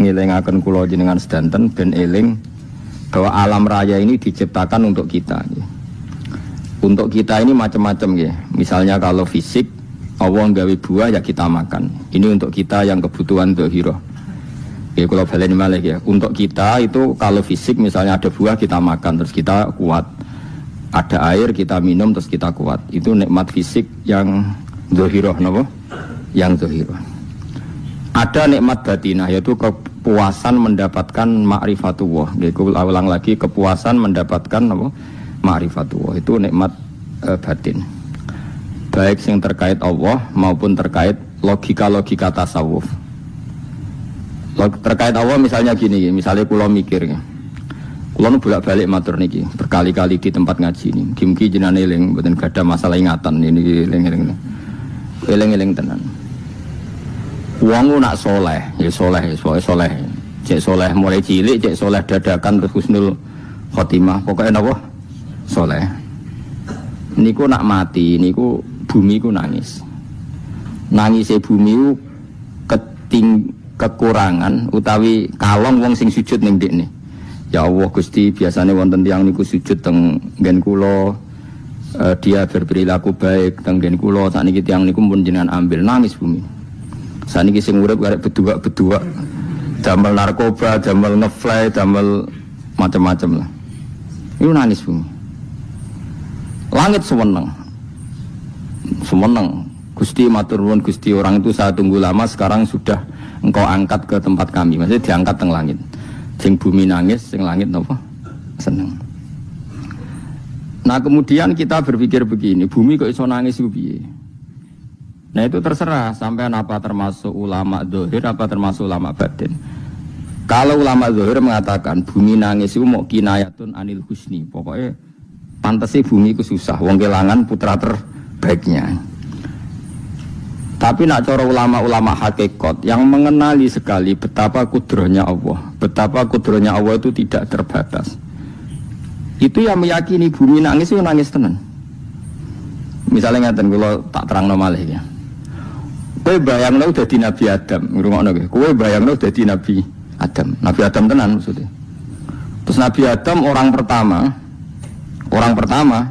Ngilingaken kula jenengan sedanten ben eling bahwa alam raya ini diciptakan untuk kita. Untuk kita ini macam-macam ya. Misalnya kalau fisik Allah nggawe buah ya kita makan. Ini untuk kita yang kebutuhan dhahirah. Ya kalau baleni malih ya. Untuk kita itu kalau fisik misalnya ada buah kita makan terus kita kuat. Ada air kita minum terus kita kuat. Itu nikmat fisik yang dhahirah napa? Yang dhahirah. Ada nikmat batinah yaitu kepuasan mendapatkan ma'rifatullah. Aku ulang lagi, kepuasan mendapatkan apa? Ma'rifatullah. Itu nikmat batin. Baik yang terkait Allah maupun terkait logika-logika tasawuf. Terkait Allah misalnya gini, misalnya kula mikir ya. Kula nu bolak-balik matur niki, berkali-kali di tempat ngaji ini. Mugi-mugi jenengan eling mboten gadah masalah ingatan ini eling-eling. Eling-eling tenan. Wong nak soleh, ya soleh, soleh. Cek soleh mulai cilik, cek soleh dadakan terus husnul khotimah. Pokoknya apa? Soleh. Niku nak mati, niku bumi ku nangis. Nangisnya bumi ku kekurangan utawi kalong wong sing sujud ning ndekne. Ya Allah Gusti, biasanya wonten tiyang niku sujud teng nggen kula, dia berperilaku baik teng nggen kula, sakniki tiyang niku pun jenengan ambil, nangis bumi. Saniki sing urip karek bedua-bedua, damel narkoba, damel ngefly, damel macam-macam lah. Itu nangis bumi. Langit semeneng. Gusti matur nuwun Gusti, orang itu saya tunggu lama, sekarang sudah engkau angkat ke tempat kami. Maksudnya diangkat teng langit. Sing bumi nangis, sing langit napa? Seneng. Nah kemudian kita berpikir begini, bumi kok iso nangis ku piye? Nah itu terserah sampean apa termasuk ulama zahir apa termasuk ulama batin. Kalau ulama zahir mengatakan bumi nangis itu mau kinayatun anil husni, pokoknya pantesi bumi itu susah, wong kelangan putra terbaiknya. Tapi nak cara ulama-ulama hakikat yang mengenali sekali betapa kudrohnya Allah, betapa kudrohnya Allah itu tidak terbatas. Itu yang meyakini bumi nangis itu nangis tenan. Misalnya ngaten kalau tak terang malih ya. Kowe bayangno dadi Nabi Adam, ngrungokno kowe. Kowe bayangno dadi Nabi Adam. Nabi Adam tenan maksudnya. Terus Nabi Adam orang pertama,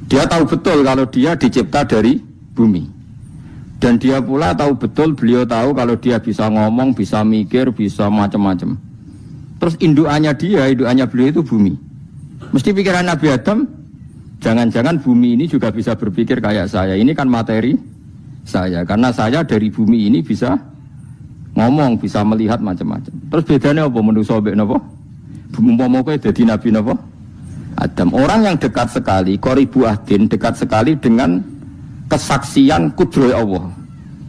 dia tahu betul kalau dia dicipta dari bumi. Dan dia pula tahu betul, beliau tahu kalau dia bisa ngomong, bisa mikir, bisa macam-macam. Terus indukannya beliau itu bumi. Mesti pikiran Nabi Adam, jangan-jangan bumi ini juga bisa berpikir kayak saya. Ini kan materi saya, karena saya dari bumi ini bisa ngomong, bisa melihat macam-macam. Terus bedanya apa manusia mbek napa? Umpama kowe dadi nabi napa? Adam. Orang yang dekat sekali, qoribu ahdin, dekat sekali dengan kesaksian kudroh Allah.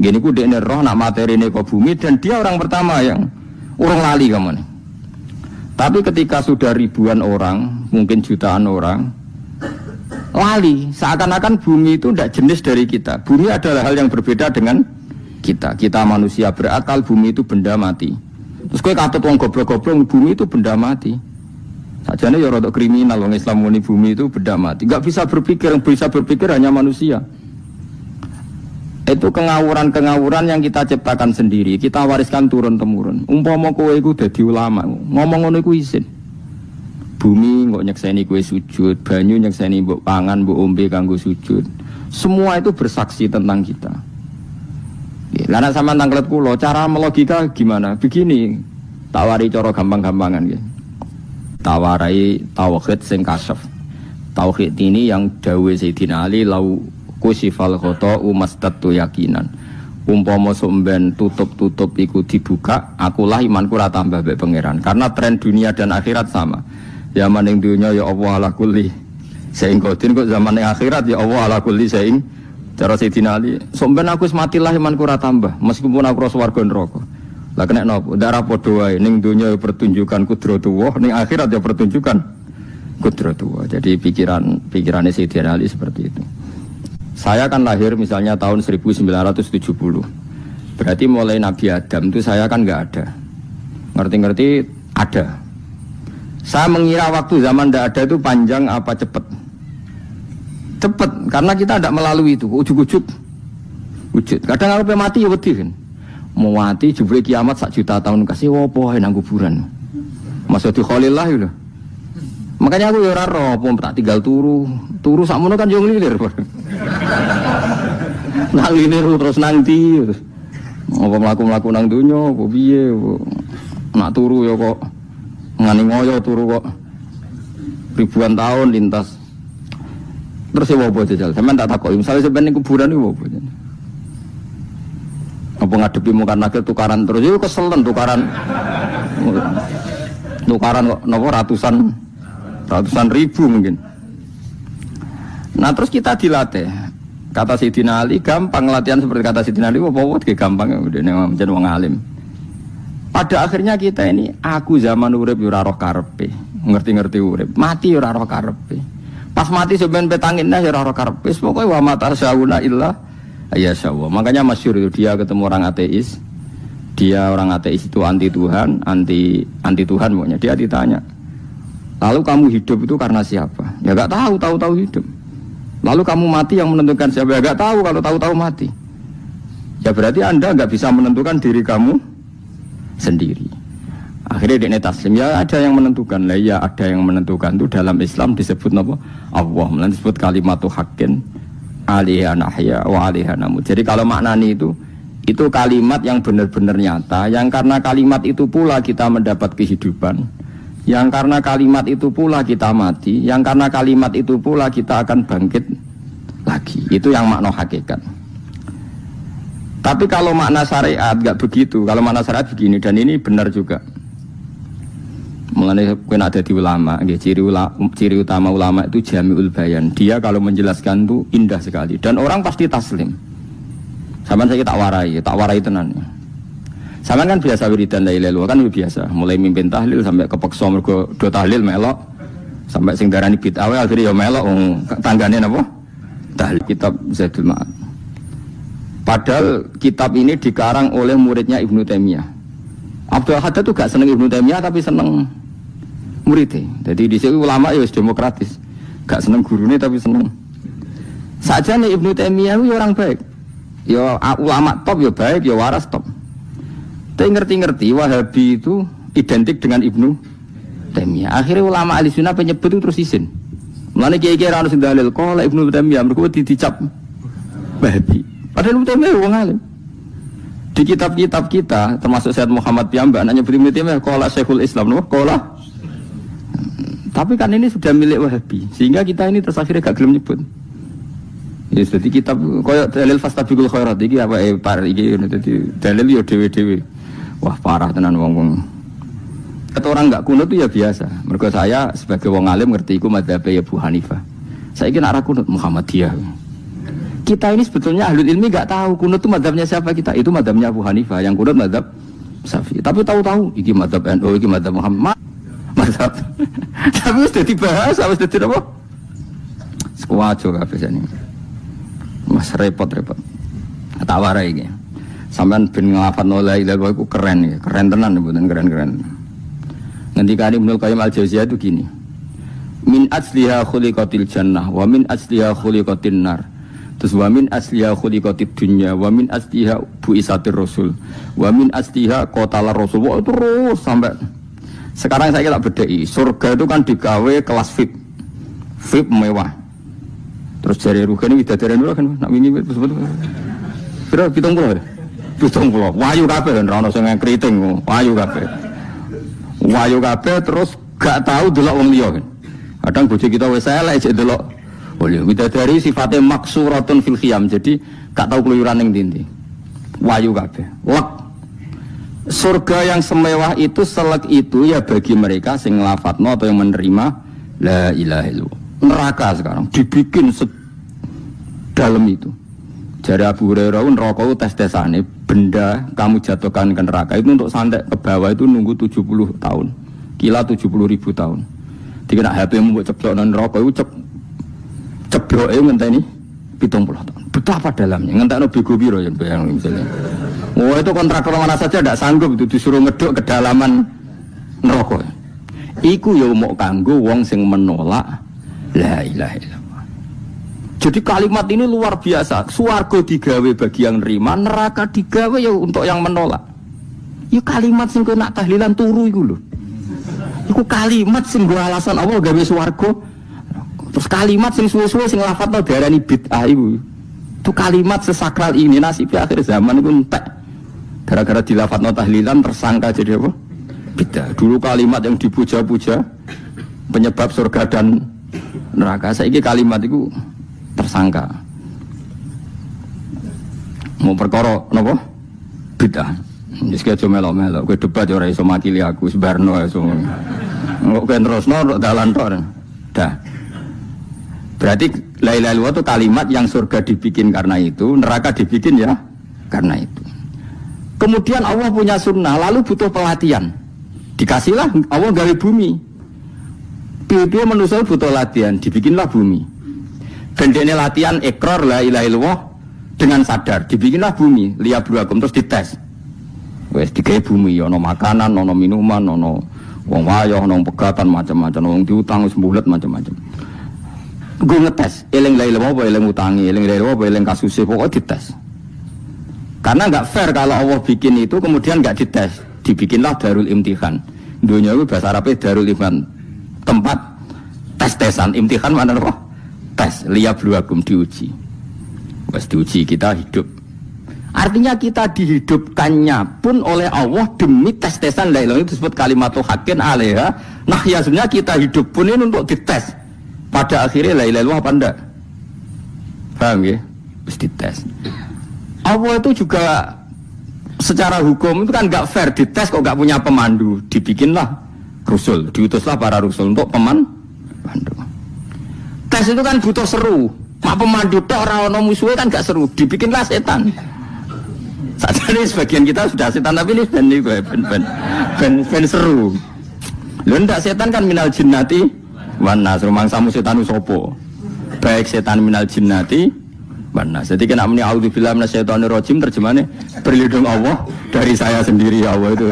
Gini ku dekne roh nak materine kok bumi dan dia orang pertama yang urung lali kamane. Tapi ketika sudah ribuan orang, mungkin jutaan orang lali, seakan-akan bumi itu tidak jenis dari kita. Bumi adalah hal yang berbeda dengan kita. Kita manusia berakal, bumi itu benda mati. Terus kowe katut wong goblok-goblok, bumi itu benda mati. Sajane ya rada kriminal wong Islam muni bumi itu benda mati. Enggak bisa berpikir, yang bisa berpikir hanya manusia. Itu kengawuran-kengawuran yang kita ciptakan sendiri, kita wariskan turun-temurun. Umpama kowe iku dadi ulama, ngomong ngono iku isin. Bumi kok nyekseni kue sujud, banyu nyekseni mbok pangan, mbok ombe kanggo sujud. Semua itu bersaksi tentang kita. Lah nek sampean tanglet kula, cara melogika gimana? Begini, tawari cara gampang-gampangan nggih. Tawarai tauhid sing kasyaf. Tauhid ini yang dawuh Sayyidina Ali lau kusifal khata'u mastatu yakinan. Umpama somben tutup-tutup iku dibuka, akulah imanku ora tambah mbek pangeran. Karena tren dunia dan akhirat sama. Zaman yang dunia ya Allah ala kulli saing qadir, kok zaman yang akhirat ya Allah ala kulli saing. Cara Sayyidina Ali, somben aku wis mati lah imanku ora tambah, meskipun aku ora swarga neraka. Lah kena napa? Ndak ra padha wae, ning dunia ya pertunjukan kudratullah, ning akhirat ya pertunjukan kudratullah. Jadi pikirannya Sayyidina Ali seperti itu. Saya kan lahir misalnya tahun 1970. Berarti mulai Nabi Adam itu saya kan enggak ada. Ngerti-ngerti ada. Saya mengira waktu zaman tidak ada itu panjang apa cepat? Cepat, karena kita tidak melalui itu, ujuk-ujuk. Kadang kalau mati ya wedi kan. mau mati jebule kiamat 1 juta tahun kasih opo nang kuburan. Maksud di Khalillah lho. Makanya aku ya ora roh, tak tinggal turu sakmono kan yo nglilir. Nak nglilir terus nang ndi terus. Apa mlaku-mlaku nang donya apa piye nak turu ya kok ngani ngoyo turu kok ribuan tahun lintas. Terus ya apa jajal? Sampeyan tak takoki, misale sampeyan ning kuburan iku apa? Apa ngadepi muka nakil tukaran terus itu keselen tukaran kok nopo ratusan ribu mungkin. Nah terus kita dilatih kata Sayyidina Ali gampang latihan seperti kata Sayyidina Ali apa gampang udah menjadi wong alim. Pada akhirnya kita ini aku zaman urip yo ora roh karepe ngerti-ngerti urip mati yo ora roh karepe pas mati sampean petanginna yo ora roh karepe pokoke wa matar sauna illa ya syawah. Makanya masyhur itu dia ketemu orang ateis. Dia orang ateis itu anti Tuhan, anti Tuhan pokoknya. Dia ditanya, lalu kamu hidup itu karena siapa? Ya gak tahu hidup. Lalu kamu mati yang menentukan siapa? Ya gak tahu kalau tahu mati. Ya berarti Anda gak bisa menentukan diri kamu sendiri. Akhirnya dia taslim. Ya ada yang menentukan lah. Ya ada yang menentukan itu dalam Islam disebut apa? Allah. Disebut kalimatu haqqin alaiha nahya wa alaiha namut. Jadi kalau maknani itu kalimat yang benar-benar nyata, yang karena kalimat itu pula kita mendapat kehidupan, yang karena kalimat itu pula kita mati, yang karena kalimat itu pula kita akan bangkit lagi. Itu yang makna hakikat. Tapi kalau makna syariat enggak begitu. Kalau makna syariat begini, dan ini benar juga. Mengenai kena ada di ulama, ciri utama ulama itu jami'ul bayan. Dia kalau menjelaskan itu indah sekali dan orang pasti taslim. Sampeyan saya tak warai tenan. Sampeyan kan biasa wiridan la ilaha illallah kan biasa, mulai mimpin tahlil sampai kepeksa mergo do tahlil melok, sampai sing darani bid'ah akhirnya ya melok tanggane napa? Tahlil kitab Zaidul Ma'ad. Padahal kitab ini dikarang oleh muridnya Ibnu Taimiyah. Abdul Haddad itu gak seneng Ibnu Taimiyah tapi seneng muridnya. Jadi di sini ulama ya demokratis, gak seneng gurunya tapi seneng. Saja nih Ibnu Taimiyah itu orang baik, ya ulama top ya baik, ya waras top. Tapi ngerti-ngerti Wahabi itu identik dengan Ibnu Taimiyah. Akhirnya ulama ahli sunnah penyebut itu terus izin. Mulane kiai-kiai ra ono sing dalil kok Ibnu Taimiyah mergo dicap Wahabi. Padahal Ibnu Taimiyah wong alim. Di kitab-kitab kita, termasuk Syed Muhammad Piyambak, anaknya Ibnu Taimiyah, qala Syekhul Islam, qala. Tapi kan ini sudah milik Wahabi, sehingga kita ini terus akhirnya gak gelem nyebut. Ya jadi kitab koyo dalil fastabiqul khairat iki apa par iki dadi dalil yo dhewe-dhewe. Wah parah tenan wong-wong. Kata orang gak kunut itu ya biasa. Mergo saya sebagai wong alim ngerti iku madzhab Abu Hanifah. Saiki nek ora kunut Muhammadiyah. Kita ini sebetulnya ahlul ilmi gak tahu kunut itu madzhabnya siapa kita. Itu madzhabnya Abu Hanifah, yang kunut madzhab Syafi'i. Tapi tahu-tahu iki madzhab NU, iki madzhab Muhammad. Madzhab. Tapi wis dadi bahasa, wis dadi apa? Sekuajo kabeh jane. Mas repot-repot. Tak warai iki. Sampeyan ben nglafadzno la ilaha illallah iku keren ya, keren tenan mboten keren-keren. Ngendikane Ibnu Qayyim Al-Jauziyah itu gini. Min asliha khuliqatil jannah wa min asliha khuliqatin nar. Terus wa min asliha khuliqatid dunya wa min asliha buisatir rasul wa min asliha qatala rasul. Wah, terus sampai sekarang saya tak bedai. Surga itu kan digawe kelas VIP. VIP mewah. Terus jari rugane widadari lho kan nak wingi betul-betul. Kira 70. 70. Wayu kabeh ora ono sing kriting, wayu kabeh. Wayu kabeh terus gak tahu delok wong liya kan. Kadang bojo kita wis elek jek delok. Oh ya, widadari sifatnya maksuratun fil khiyam. Jadi gak tahu keluyuran ning ndi. Wayu kabeh. Lek. Surga yang semewah itu selek itu ya bagi mereka sing nglafatno atau yang menerima la ilaha illallah. Neraka sekarang dibikin sedalam itu. Jari Abu Hurairah neraka itu tes-tesane benda kamu jatuhkan ke neraka itu untuk santai ke bawah itu nunggu 70 tahun. Kila 70.000 tahun. Dikena HP-mu mbok ceblokno neraka itu cebloke ngenteni 70 tahun. Betapa dalamnya. Ngentekno bego piro ya bayang misalnya. Oh itu kontraktor mana saja tidak sanggup itu disuruh ngeduk kedalaman neraka. Iku ya mau kanggo wong sing menolak la ilaha illallah. Jadi kalimat ini luar biasa. Swarga digawe bagi yang nerima, neraka digawe ya untuk yang menolak. Ya kalimat sing kok nak tahlilan turu iku lho. Iku kalimat sing nggo alasan Allah gawe swarga. Terus kalimat sing suwe-suwe sing lafadzno diarani bid'ah iku. Itu kalimat sesakral ini nasib akhir zaman iku entek. Gara-gara dilafadzno tahlilan tersangka jadi apa? Bid'ah. Dulu kalimat yang dipuja-puja penyebab surga dan neraka. Saiki kalimat itu tersangka. Mau perkara napa? Bid'ah. Wis aja melok-melok, kowe debat ora iso makili aku sebarno iso. Kok kowe terusno dalan tok. Dah. Berarti la ilaha illallah itu kalimat yang surga dibikin karena itu, neraka dibikin ya karena itu. Kemudian Allah punya sunnah, lalu butuh pelatihan. Dikasihlah Allah gawe bumi. Piye manusia butuh latihan, dibikinlah bumi. Dan dene latihan ikrar la ilaha illallah dengan sadar, dibikinlah bumi, liyabluwakum terus dites. Wes digawe bumi, ono makanan, ono minuman, ono wong wayah, ono pegatan macam-macam, wong diutang wis mbulet macam-macam. Gue ngetes, eling la ilaha illallah apa eling utangi, eling la ilaha illallah apa eling kasuse, pokoknya dites. Karena nggak fair kalau Allah bikin itu kemudian nggak dites, dibikinlah darul imtihan. Dunia itu bahasa Arabnya darul imtihan, tempat tes-tesan. Imtihan mana apa? Tes, liyabluwakum, diuji. Pas diuji kita hidup. Artinya kita dihidupkannya pun oleh Allah demi tes-tesan la ilaha itu disebut kalimatul haqqin alaiha. Nah ya sebenarnya kita hidup pun ini untuk dites. Pada akhirnya la ilaha illallah apa enggak? Paham ya? Terus dites. Allah itu juga secara hukum itu kan nggak fair, dites kok nggak punya pemandu, dibikinlah rusul, diutuslah para rusul untuk pemandu. Tes itu kan butuh seru, mak pemandu tok ora ono musuhe kan gak seru, dibikinlah setan. Saat ini sebagian kita sudah setan tapi ini ben seru. Lho ndak setan kan minal jinnati wan nas, rumangsamu setan sopo. Baik setan minal jinnati wan nas. Jadi kena muni auzubillahi minasyaitonir rajim terjemahnya berlindung Allah dari saya sendiri ya Allah itu.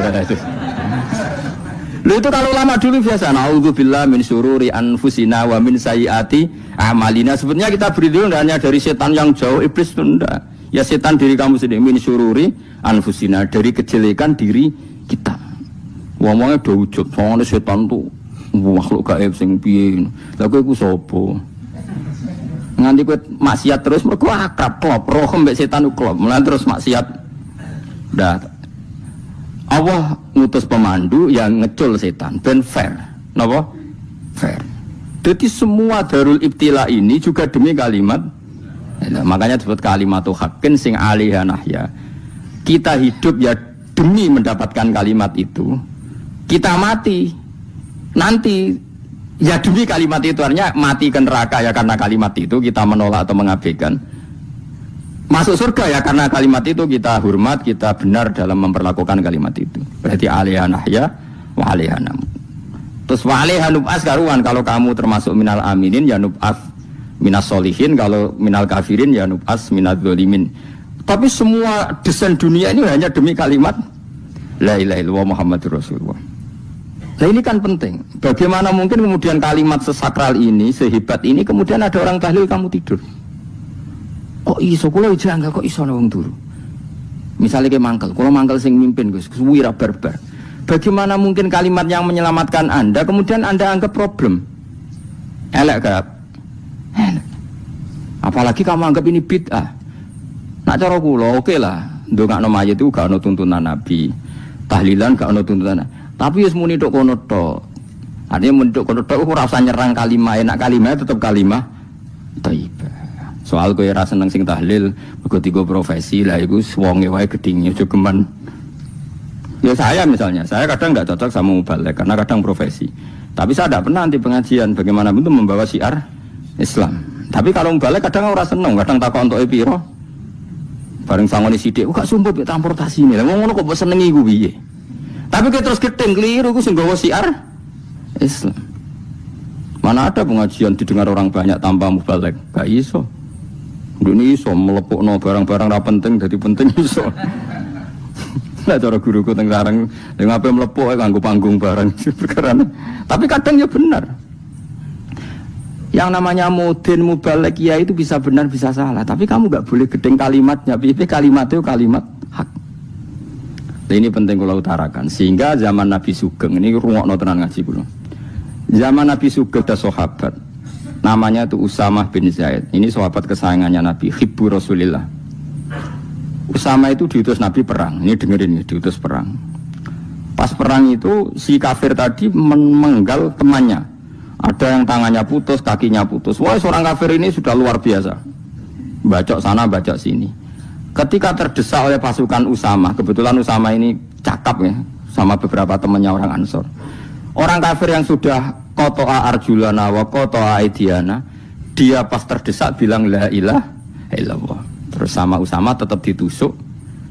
Lho itu kalau lama dulu biasa auzubillahi min syururi anfusina wa min sayyiati a'malina. Sebenarnya kita berlindung hanya dari setan yang jauh, iblis itu enggak. Ya setan diri kamu sendiri, min syururi anfusina, dari kejelekan diri kita. Ngomongnya do wujud, soalnya setan tuh makhluk gaib sing piye. Lah kowe iku sapa? Nganti kowe maksiat terus mergo akrab klop, roh mbek setan klop. Mulane terus maksiat. Dah. Allah ngutus pemandu yang ngecul setan ben fair. Napa? Fair. Jadi semua darul ibtila ini juga demi kalimat. Nah, makanya disebut kalimatul haqqin sing alaiha nahya. Kita hidup ya demi mendapatkan kalimat itu. Kita mati nanti ya demi kalimat itu, artinya mati ke neraka ya karena kalimat itu kita menolak atau mengabaikan. Masuk surga ya karena kalimat itu kita hormat, kita benar dalam memperlakukan kalimat itu. Berarti alaiha nahya wa alaiha nam. Terus wa alaiha nub'as karuan, kalau kamu termasuk minal aminin ya nub'as minas solihin, kalau minal kafirin ya nub'as minal zolimin. Tapi semua desain dunia ini hanya demi kalimat la ilaha illallah Muhammadur Rasulullah. Nah ini kan penting. Bagaimana mungkin kemudian kalimat sesakral ini, sehebat ini, kemudian ada orang tahlil kamu tidur. Kok iso kula janggal kok iso wong turu. Misalnya kayak mangkel, kalau mangkel sing mimpin Gus, wira barbar. Bagaimana mungkin kalimat yang menyelamatkan Anda kemudian Anda anggap problem? Elek gak? Elek. Apalagi kamu anggap ini bid'ah. Nak cara kula oke lah, ndongakno mayit itu gak ono tuntunan Nabi. Tahlilan gak ono tuntunan. Tapi wis muni tok kono tok. Artinya muni tok kono tok ora usah nyerang kalimah, enak kalimah tetap kalimah thayyibah. Soal kowe ora seneng sing tahlil, mergo tiga profesi lah iku wonge wae gedhinge aja geman. Ya saya misalnya, saya kadang enggak cocok sama mubalek karena kadang profesi. Tapi saya tidak pernah anti pengajian bagaimana bentuk membawa syiar Islam. Tapi kalau mubalek kadang ora seneng, kadang takon entuk piro. Bareng sangone sithik, kok sumpah mek transportasi ini. Lah ngono kok mbok senengi iku piye? Tapi kita terus gedeng keliru iku sing gawa syiar Islam. Mana ada pengajian didengar orang banyak tanpa mubalek? Gak iso. Indonesia melepukno barang-barang ra penting jadi penting iso. Lah cara guruku teng sareng ning ape mlepuk kanggo panggung barang perkara. Tapi kadang ya benar. Yang namanya mudin mubalek ya itu bisa benar bisa salah, tapi kamu nggak boleh gedeng kalimatnya. Kalimat itu kalimat hak. Ini penting kalau utarakan. Sehingga zaman Nabi Sugeng ini rungokno tenan ngaji kula. Zaman Nabi Sugeng ada sahabat namanya itu Usamah bin Zaid. Ini sahabat kesayangannya Nabi, hibbu Rasulillah. Usamah itu diutus Nabi perang. Ini dengerin ya, diutus perang. Pas perang itu si kafir tadi menggal temannya. Ada yang tangannya putus, kakinya putus. Wah, seorang kafir ini sudah luar biasa. Bacok sana, bacok sini. Ketika terdesak oleh pasukan Usamah, kebetulan Usamah ini cakap ya, sama beberapa temannya orang Ansor. Orang kafir yang sudah koto'a arjulana wa koto'a aidiana, dia pas terdesak bilang la ilaha illallah. Terus sama Usamah tetap ditusuk,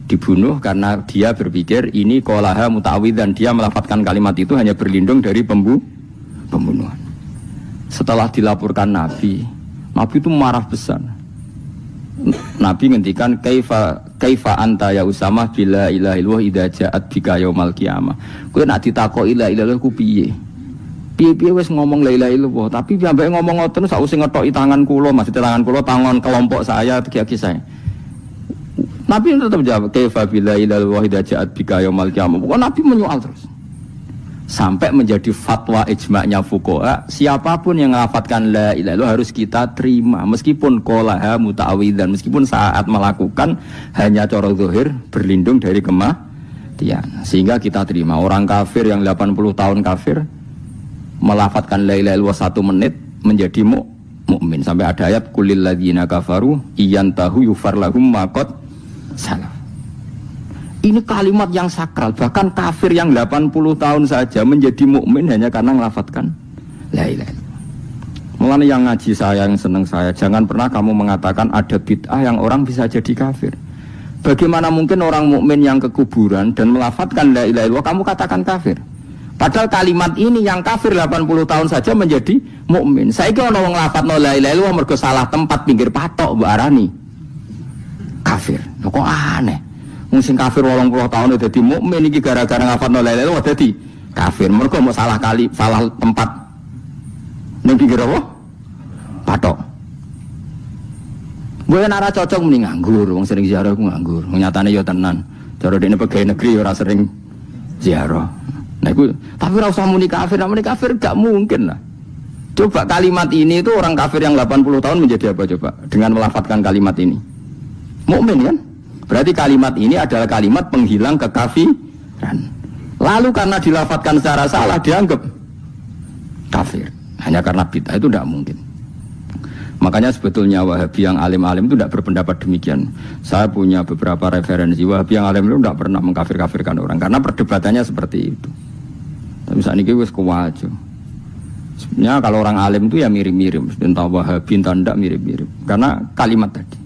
dibunuh karena dia berpikir ini qolaha muta'awwidzan, dia melafadzkan kalimat itu hanya berlindung dari pembunuhan. Setelah dilaporkan Nabi itu marah besar. Nabi ngendikan kaifa anta ya Usamah bila ilaha illallah idza ja'at bika yaumal qiyamah. Kowe nek ditakoki la ilaha illallah ku piye? Piye-piye wis ngomong la ilaha illallah, tapi sampai ngomong ngoten sak usih ngetoki tangan kula, maksud tangan kula tangan kelompok saya, kaki saya. Nabi tetap jawab kaifa bila ilaha illallah idza ja'at bika yaumal qiyamah. Pokoknya Nabi menyoal terus. Sampai menjadi fatwa ijma'nya fuqaha, siapapun yang melafadzkan la ilaha illallah harus kita terima meskipun qolaha muta'awwidzan, meskipun saat melakukan hanya cara zahir berlindung dari kematian, sehingga kita terima. Orang kafir yang 80 tahun kafir melafadzkan la ilaha illallah 1 menit menjadi mukmin. Sampai ada ayat kulil ladzina kafaru iyantahu yufar lahum ma qad salaf. Ini kalimat yang sakral, bahkan kafir yang 80 tahun saja menjadi mukmin hanya karena melafadzkan la ilaha illallah. Mulane yang ngaji saya, yang seneng saya, jangan pernah kamu mengatakan ada bid'ah yang orang bisa jadi kafir. Bagaimana mungkin orang mukmin yang ke kuburan dan melafadzkan la ilaha illallah kamu katakan kafir? Padahal kalimat ini yang kafir 80 tahun saja menjadi mukmin. Saiki ana wong nglafadzno la ilaha illallah mergo salah tempat pinggir patok mbok arani kafir. Kok aneh? Sing kafir 80 tahun dadi mukmin iki gara-gara ngafalno la ilaha illallah dadi kafir. Mergo mau salah tempat. Ning pinggir apa? Patok. Gue nara cocok mending nganggur, wong sering ziarah ku nganggur. Nyatane ya tenan. Cara dekne pegawai negeri ora sering ziarah. Nah iku tapi ora usah muni kafir gak mungkin lah. Coba kalimat ini itu orang kafir yang 80 tahun menjadi apa coba dengan melafadzkan kalimat ini? Mukmin kan? Berarti kalimat ini adalah kalimat penghilang kekafiran. Lalu karena dilafadzkan secara salah dianggap kafir. Hanya karena bid'ah itu tidak mungkin. Makanya sebetulnya Wahabi yang alim-alim itu tidak berpendapat demikian. Saya punya beberapa referensi Wahabi yang alim itu tidak pernah mengkafir-kafirkan orang karena perdebatannya seperti itu. Tapi saat ini wis kuwajo. Sebenarnya kalau orang alim itu ya mirip-mirip, entah Wahabi entah tidak mirip-mirip. Karena kalimat tadi.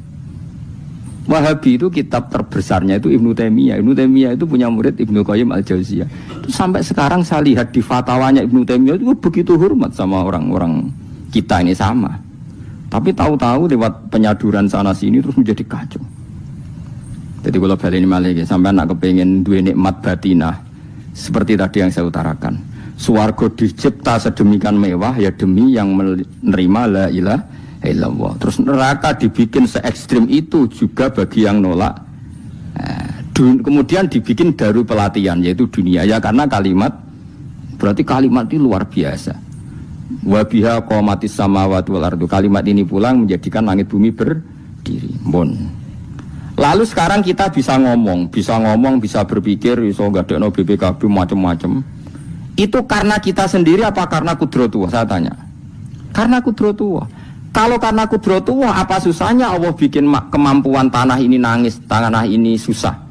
Wahabi itu kitab terbesarnya itu Ibnu Taimiyah. Ibnu Taimiyah itu punya murid Ibnu Qayyim Al-Jauziyah. Itu sampai sekarang saya lihat di fatwanya Ibnu Taimiyah itu begitu hormat sama orang-orang kita ini sama. Tapi tahu-tahu lewat penyaduran sana sini terus menjadi kacau. Jadi kalau balik ini malah sampai anak kepengen dua nikmat batinah seperti tadi yang saya utarakan. Swarga dicipta sedemikian mewah ya demi yang menerima la ilaha illallah. Terus neraka dibikin se ekstrim itu juga bagi yang nolak. Kemudian dibikin daru pelatihan yaitu dunia ya karena kalimat berarti kalimat itu luar biasa. Wa biha qamatis samawati wal ardu. Kalimat ini pulang menjadikan langit bumi berdiri. Bon. Lalu sekarang kita bisa ngomong, bisa berpikir, bisa ngadekno BPKB macam-macam. Itu karena kita sendiri apa karena kudratullah? Saya tanya. Karena kudratullah. Kalau karena kudratullah, apa susahnya Allah bikin kemampuan tanah ini nangis, tanah ini susah.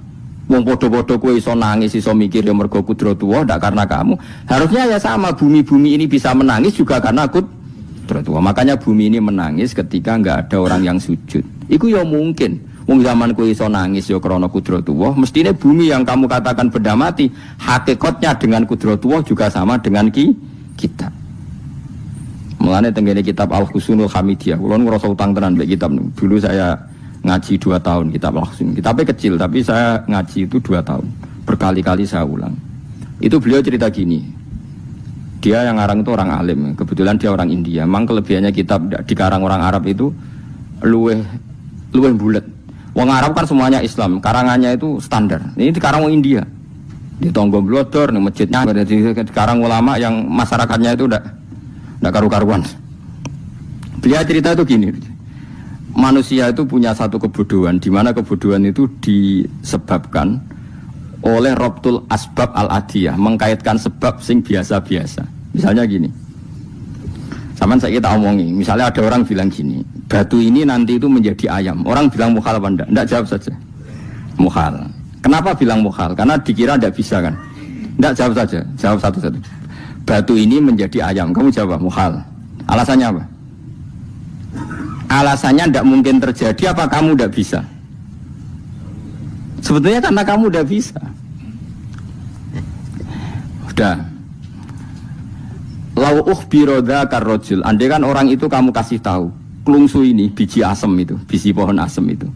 Wong podo-podo kowe iso nangis, iso mikir ya mergo kudratullah, ndak karena kamu. Harusnya ya sama, bumi-bumi ini bisa menangis juga karena kudratullah. Makanya bumi ini menangis ketika enggak ada orang yang sujud. Iku ya mungkin. Wong zaman kowe iso nangis ya krana kudratullah, mestine bumi yang kamu katakan benda mati, hakikatnya dengan kudratullah juga sama dengan kita. Mulane tenggene kitab Al-Husunul Hamidiyah, kula ngrasa utang tenan mbek kitab niku. Dulu saya ngaji 2 tahun kitab Al-Husun. Kitabnya kecil tapi saya ngaji itu 2 tahun. Berkali-kali saya ulang. Itu beliau cerita gini. Dia yang ngarang itu orang alim, kebetulan dia orang India. Memang kelebihannya kitab dikarang orang Arab itu luweh bulet. Wong Arab kan semuanya Islam, karangannya itu standar. Ini dikarang orang India. Di Tonggo Blodor, di masjidnya, dikarang ulama yang masyarakatnya itu udah karu-karuan. Beliau cerita itu gini, manusia itu punya satu kebodohan, di mana kebodohan itu disebabkan oleh Robtul Asbab Al-Adiyah, mengkaitkan sebab sing biasa-biasa. Misalnya gini, sama saya kita omongi, misalnya ada orang bilang gini, batu ini nanti itu menjadi ayam. Orang bilang mukhal apa enggak? Enggak, jawab saja. Mukhal. Kenapa bilang mukhal? Karena dikira enggak bisa kan? Enggak, jawab saja. Jawab satu-satu. Batu ini menjadi ayam. Kamu jawab mukhal. Alasannya apa? Alasannya enggak mungkin terjadi apa kamu enggak bisa? Sebetulnya karena kamu enggak bisa. Udah. Lau ukhbiro dzakar rajul. Andai kan orang itu kamu kasih tahu, klungsu ini biji asem itu, biji pohon asem itu.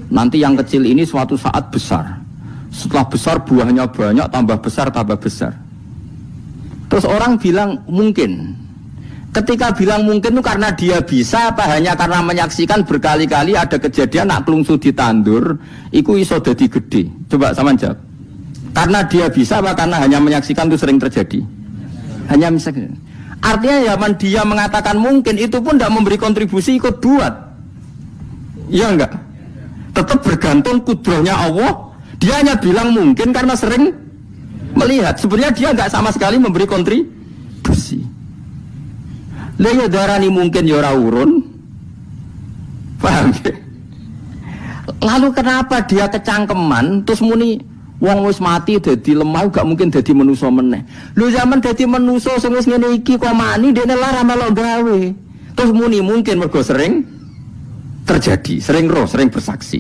Nanti yang kecil ini suatu saat besar. Setelah besar buahnya banyak, tambah besar, tambah besar. Terus orang bilang mungkin. Ketika bilang mungkin itu karena dia bisa apa hanya karena menyaksikan berkali-kali ada kejadian nak klungsu ditandur, iku iso dadi gede. Coba sama jawab. Karena dia bisa apa karena hanya menyaksikan itu sering terjadi? Hanya misalnya. Artinya zaman dia mengatakan mungkin itu pun tidak memberi kontribusi ikut buat. Iya enggak? Tetap bergantung kudrahnya Allah. Dia hanya bilang mungkin karena sering melihat. Sebenarnya dia enggak sama sekali memberi kontribusi. Lah darani mungkin ya ora urun. Paham ya? Lalu kenapa dia kecangkeman terus muni wong wis mati dadi lemah gak mungkin dadi manusa meneh. Lho zaman dadi manusa sing wis ngene iki kok mani dene lara melok gawe. Terus muni mungkin mergo sering terjadi, sering roh, sering bersaksi.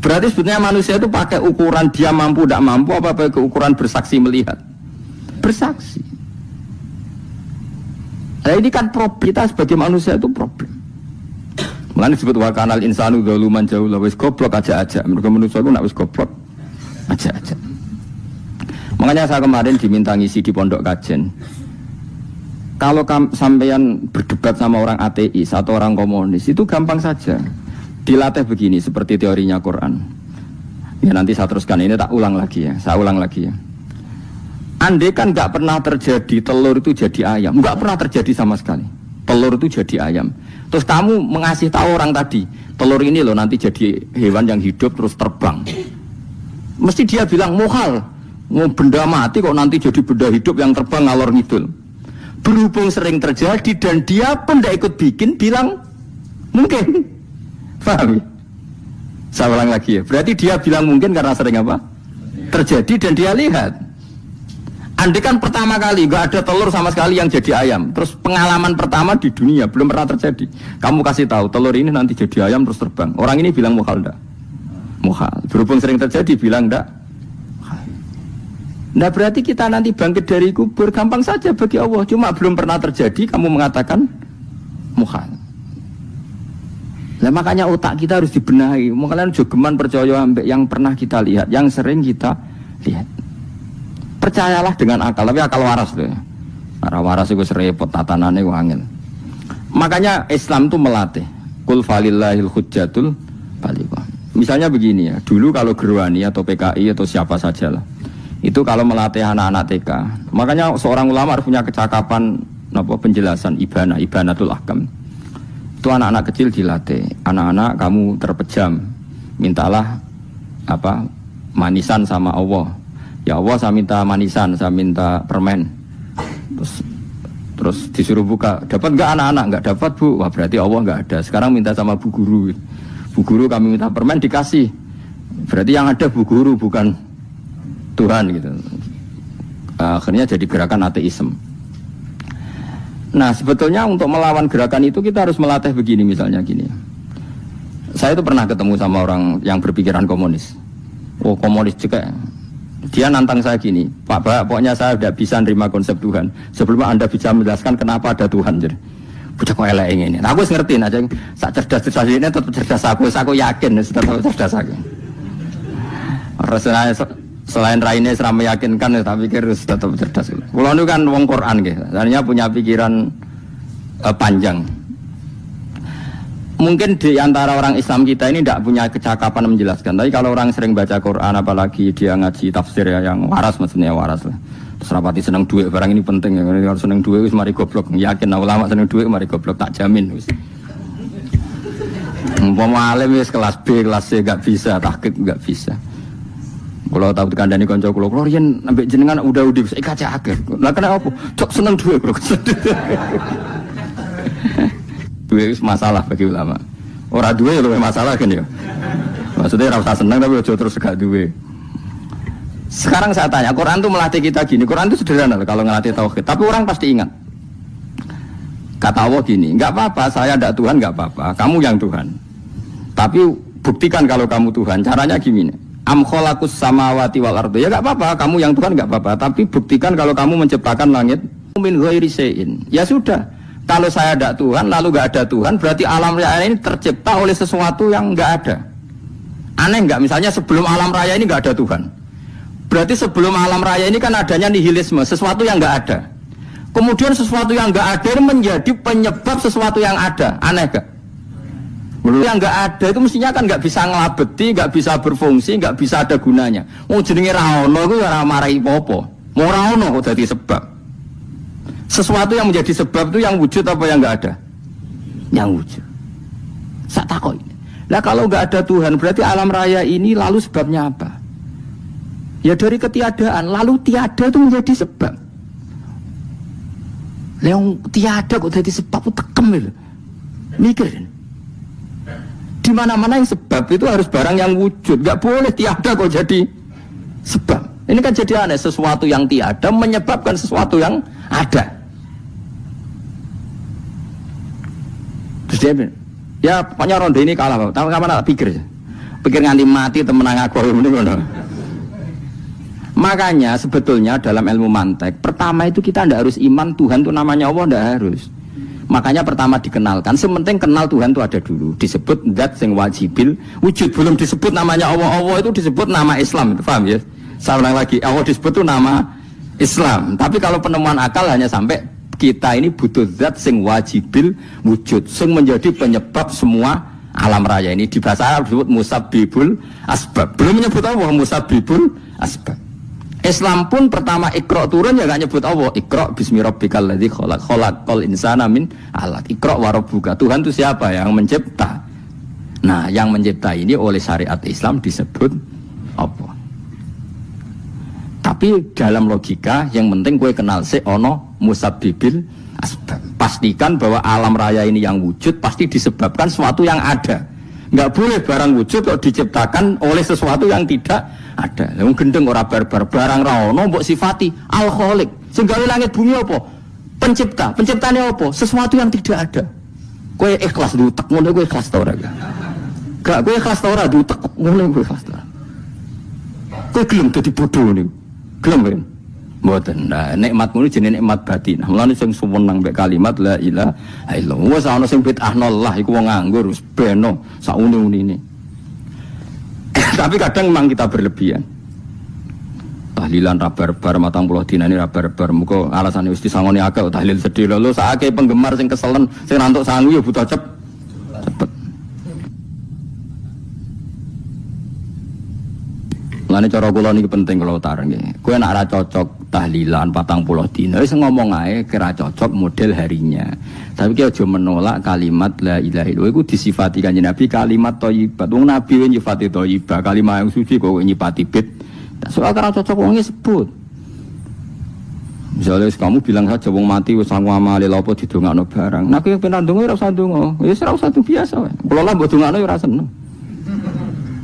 Berarti sebetulnya manusia itu pakai ukuran dia mampu tidak mampu apa pakai ukuran bersaksi melihat. Bersaksi. Nah ini kan problem kita sebagai manusia itu problem. Mulane disebut wa kanal insanu zaluman jahula wis goblok aja-aja. Mergo manusia itu nak wis goblok aja. Makanya saya kemarin diminta ngisi di pondok kajen. Kalau sampean berdebat sama orang ateis atau orang komunis itu gampang saja. Dilatih begini seperti teorinya Quran. Ya nanti saya teruskan ini tak ulang lagi ya. Saya ulang lagi ya. Andai kan nggak pernah terjadi telur itu jadi ayam, nggak pernah terjadi sama sekali. Telur itu jadi ayam. Terus kamu mengasih tahu orang tadi, telur ini loh nanti jadi hewan yang hidup terus terbang. Mesti dia bilang mukhal, benda mati kok nanti jadi benda hidup yang terbang ngalor ngidul. Berhubung sering terjadi dan dia pun tidak ikut bikin, bilang mungkin. Paham? Saya ulang lagi ya. Berarti dia bilang mungkin karena sering apa? Terjadi dan dia lihat. Andai kan pertama kali nggak ada telur sama sekali yang jadi ayam, terus pengalaman pertama di dunia belum pernah terjadi. Kamu kasih tahu telur ini nanti jadi ayam terus terbang. Orang ini bilang mukhal enggak? Mukhal. Berhubung sering terjadi bilang enggak. Nah berarti kita nanti bangkit dari kubur gampang saja bagi Allah. Cuma belum pernah terjadi kamu mengatakan mukhal. Nah makanya otak kita harus dibenahi. Makanya jogeman percaya yang pernah kita lihat, yang sering kita lihat. Percayalah dengan akal, tapi akal waras tuh. Karena waras itu serempet tatanannya wangil. Makanya Islam itu melatih. Qul falillahil hujjatul balighah. Misalnya begini ya, dulu kalau Gerwani atau PKI atau siapa sajalah, itu kalau melatih anak-anak TK, makanya seorang ulama harus punya kecakapan penjelasan ibanatul ahkam. Itu anak-anak kecil dilatih, anak-anak kamu terpejam, mintalah manisan sama Allah. Ya Allah saya minta manisan, saya minta permen. Terus disuruh buka, dapat enggak anak-anak? Enggak dapat bu, wah berarti Allah enggak ada. Sekarang minta sama bu guru. Bu guru kami minta permen dikasih. Berarti yang ada bu guru bukan Tuhan gitu. Akhirnya jadi gerakan ateisme. Nah sebetulnya untuk melawan gerakan itu kita harus melatih begini misalnya gini. Saya itu pernah ketemu sama orang yang berpikiran komunis. Oh komunis juga. Dia nantang saya gini, Pak Ba, pokoknya saya tidak bisa nerima konsep Tuhan. Sebelum Anda bisa menjelaskan kenapa ada Tuhan. Jadi, bocah kok elek ini. Nah, aku ngerti aja, sak cerdas ini tetap cerdas aku yakin tetap cerdas aku. Rasanya Selain raine seram meyakinkan, saya pikir tetap cerdas. Kulo nu kan wong Quran nggih, artinya punya pikiran panjang. Mungkin di antara orang Islam kita ini tidak punya kecakapan menjelaskan. Tapi kalau orang sering baca Quran, apalagi dia ngaji tafsir ya, yang waras maksudnya waras lah. Terus rapati seneng duit, barang ini penting ya. Kalau seneng duit, wis mari goblok. Yakin ulama seneng duit, mari goblok, tak jamin. Umpama alim wis kelas B, kelas C gak bisa, tahqiq gak bisa. Kalau tahu kandhani kanca kula, kula riyen ambek jenengan udah bisa kaca akeh. Lah kena apa? Cok seneng duit kula. Duit itu masalah bagi ulama. Orang duit itu masalah kan ya. Maksudnya rasa senang tapi ojo terus gak duit. Sekarang saya tanya, Quran itu melatih kita gini. Quran itu sederhana kalau ngelatih tauhid. Tapi orang pasti ingat. Kata Allah gini, nggak apa-apa, saya tidak Tuhan, nggak apa-apa. Kamu yang Tuhan. Tapi buktikan kalau kamu Tuhan. Caranya gini. Am khalaqus samawati wal ardi. Ya nggak apa-apa, kamu yang Tuhan nggak apa-apa. Tapi buktikan kalau kamu menciptakan langit min ghairi syai'in. Ya sudah. Kalau saya tidak Tuhan, lalu nggak ada Tuhan, berarti alam raya ini tercipta oleh sesuatu yang nggak ada. Aneh nggak? Misalnya sebelum alam raya ini nggak ada Tuhan. Berarti sebelum alam raya ini kan adanya nihilisme, sesuatu yang nggak ada. Kemudian sesuatu yang nggak ada ini menjadi penyebab sesuatu yang ada. Aneh nggak? Menurut yang nggak ada itu mestinya kan nggak bisa ngelabeti, nggak bisa berfungsi, nggak bisa ada gunanya. Mau jenenge raono itu ya marahi popo. Mau raono kok jadi sebab. Sesuatu yang menjadi sebab itu yang wujud apa yang nggak ada? Yang wujud. Sak takoi. Lah kalau nggak ada Tuhan berarti alam raya ini lalu sebabnya apa? Ya dari ketiadaan. Lalu tiada itu menjadi sebab. Yang tiada kok jadi sebab itu tekem itu. Mikir. Di mana-mana yang sebab itu harus barang yang wujud. Nggak boleh tiada kok jadi sebab. Ini kan jadi aneh. Sesuatu yang tiada menyebabkan sesuatu yang ada. Terus dia bilang, ya pokoknya ronde ini kalah, Pak. Tahu kapan tak pikir? Pikir nganti mati temenang aku ini ngono. Makanya sebetulnya dalam ilmu mantek, pertama itu kita tidak harus iman Tuhan itu namanya Allah, tidak harus. Makanya pertama dikenalkan, sementing kenal Tuhan itu ada dulu. Disebut zat sing wajibil wujud, belum disebut namanya Allah. Allah itu disebut nama Islam, itu paham ya? Saya ulang lagi, Allah disebut itu nama Islam. Tapi kalau penemuan akal hanya sampai kita ini butuh zat sing wajibil wujud, sing menjadi penyebab semua alam raya ini. Di bahasa Arab disebut musabbibul asbab. Belum menyebut Allah musabbibul asbab. Islam pun pertama Iqra turun ya gak nyebut Allah. Iqra bismi rabbikal ladzi khalaq, khalaqal insana min 'alaq. Iqra wa rabbuka. Tuhan itu siapa? Yang mencipta. Nah, yang mencipta ini oleh syariat Islam disebut apa? Tapi dalam logika yang penting gue kenal si ono musabbibil asbab. Pastikan bahwa alam raya ini yang wujud pasti disebabkan sesuatu yang ada. Nggak boleh barang wujud kok diciptakan oleh sesuatu yang tidak ada. Yang gendeng ora barbar barang ra ono mbok sifati al khaliq. Sing gawe langit bumi apa? Pencipta. Penciptane apa? Sesuatu yang tidak ada. Kowe ikhlas diutek ngono kowe ikhlas ta ora? Gak kowe ikhlas ta ora diutek ngono kowe ikhlas ta. Kowe gelem dadi bodho niku. Gelem kan? Mboten. Nah, nikmat ngono jenenge nikmat batin. Mulane sing suwenang mek kalimat la ilaha illallah. Wes ana sing bid'ahnallah iku wong nganggur wis beno sauni-unine. Tapi kadang memang kita berlebihan. Tahlilan ra barbar 40 dina ini ra barbar. Muga alasane wis disangoni akeh tahlil sedih lho sakake penggemar sing keselen sing rantuk sangu ya butuh cepet. Lane cara kula niki penting kula utara nggih. Kowe nek ora cocok tahlilan 40 dina wis ngomong ae kira cocok model harinya. Tapi ki aja menolak kalimat la ilaha illallah iku disifati Kanjeng Nabi kalimat thayyibat. Wong Nabi nyifati thayyibah, kalimat yang suci kok nyifati bid. Soal kira cocok wong sebut. Misalnya kamu bilang saja wong mati wis sangu amale lha apa didongakno barang. Nek kowe pengen ndonga ora usah ndonga. Wis ora usah biasa wae. Kula lah mbok dongakno ya ora seneng.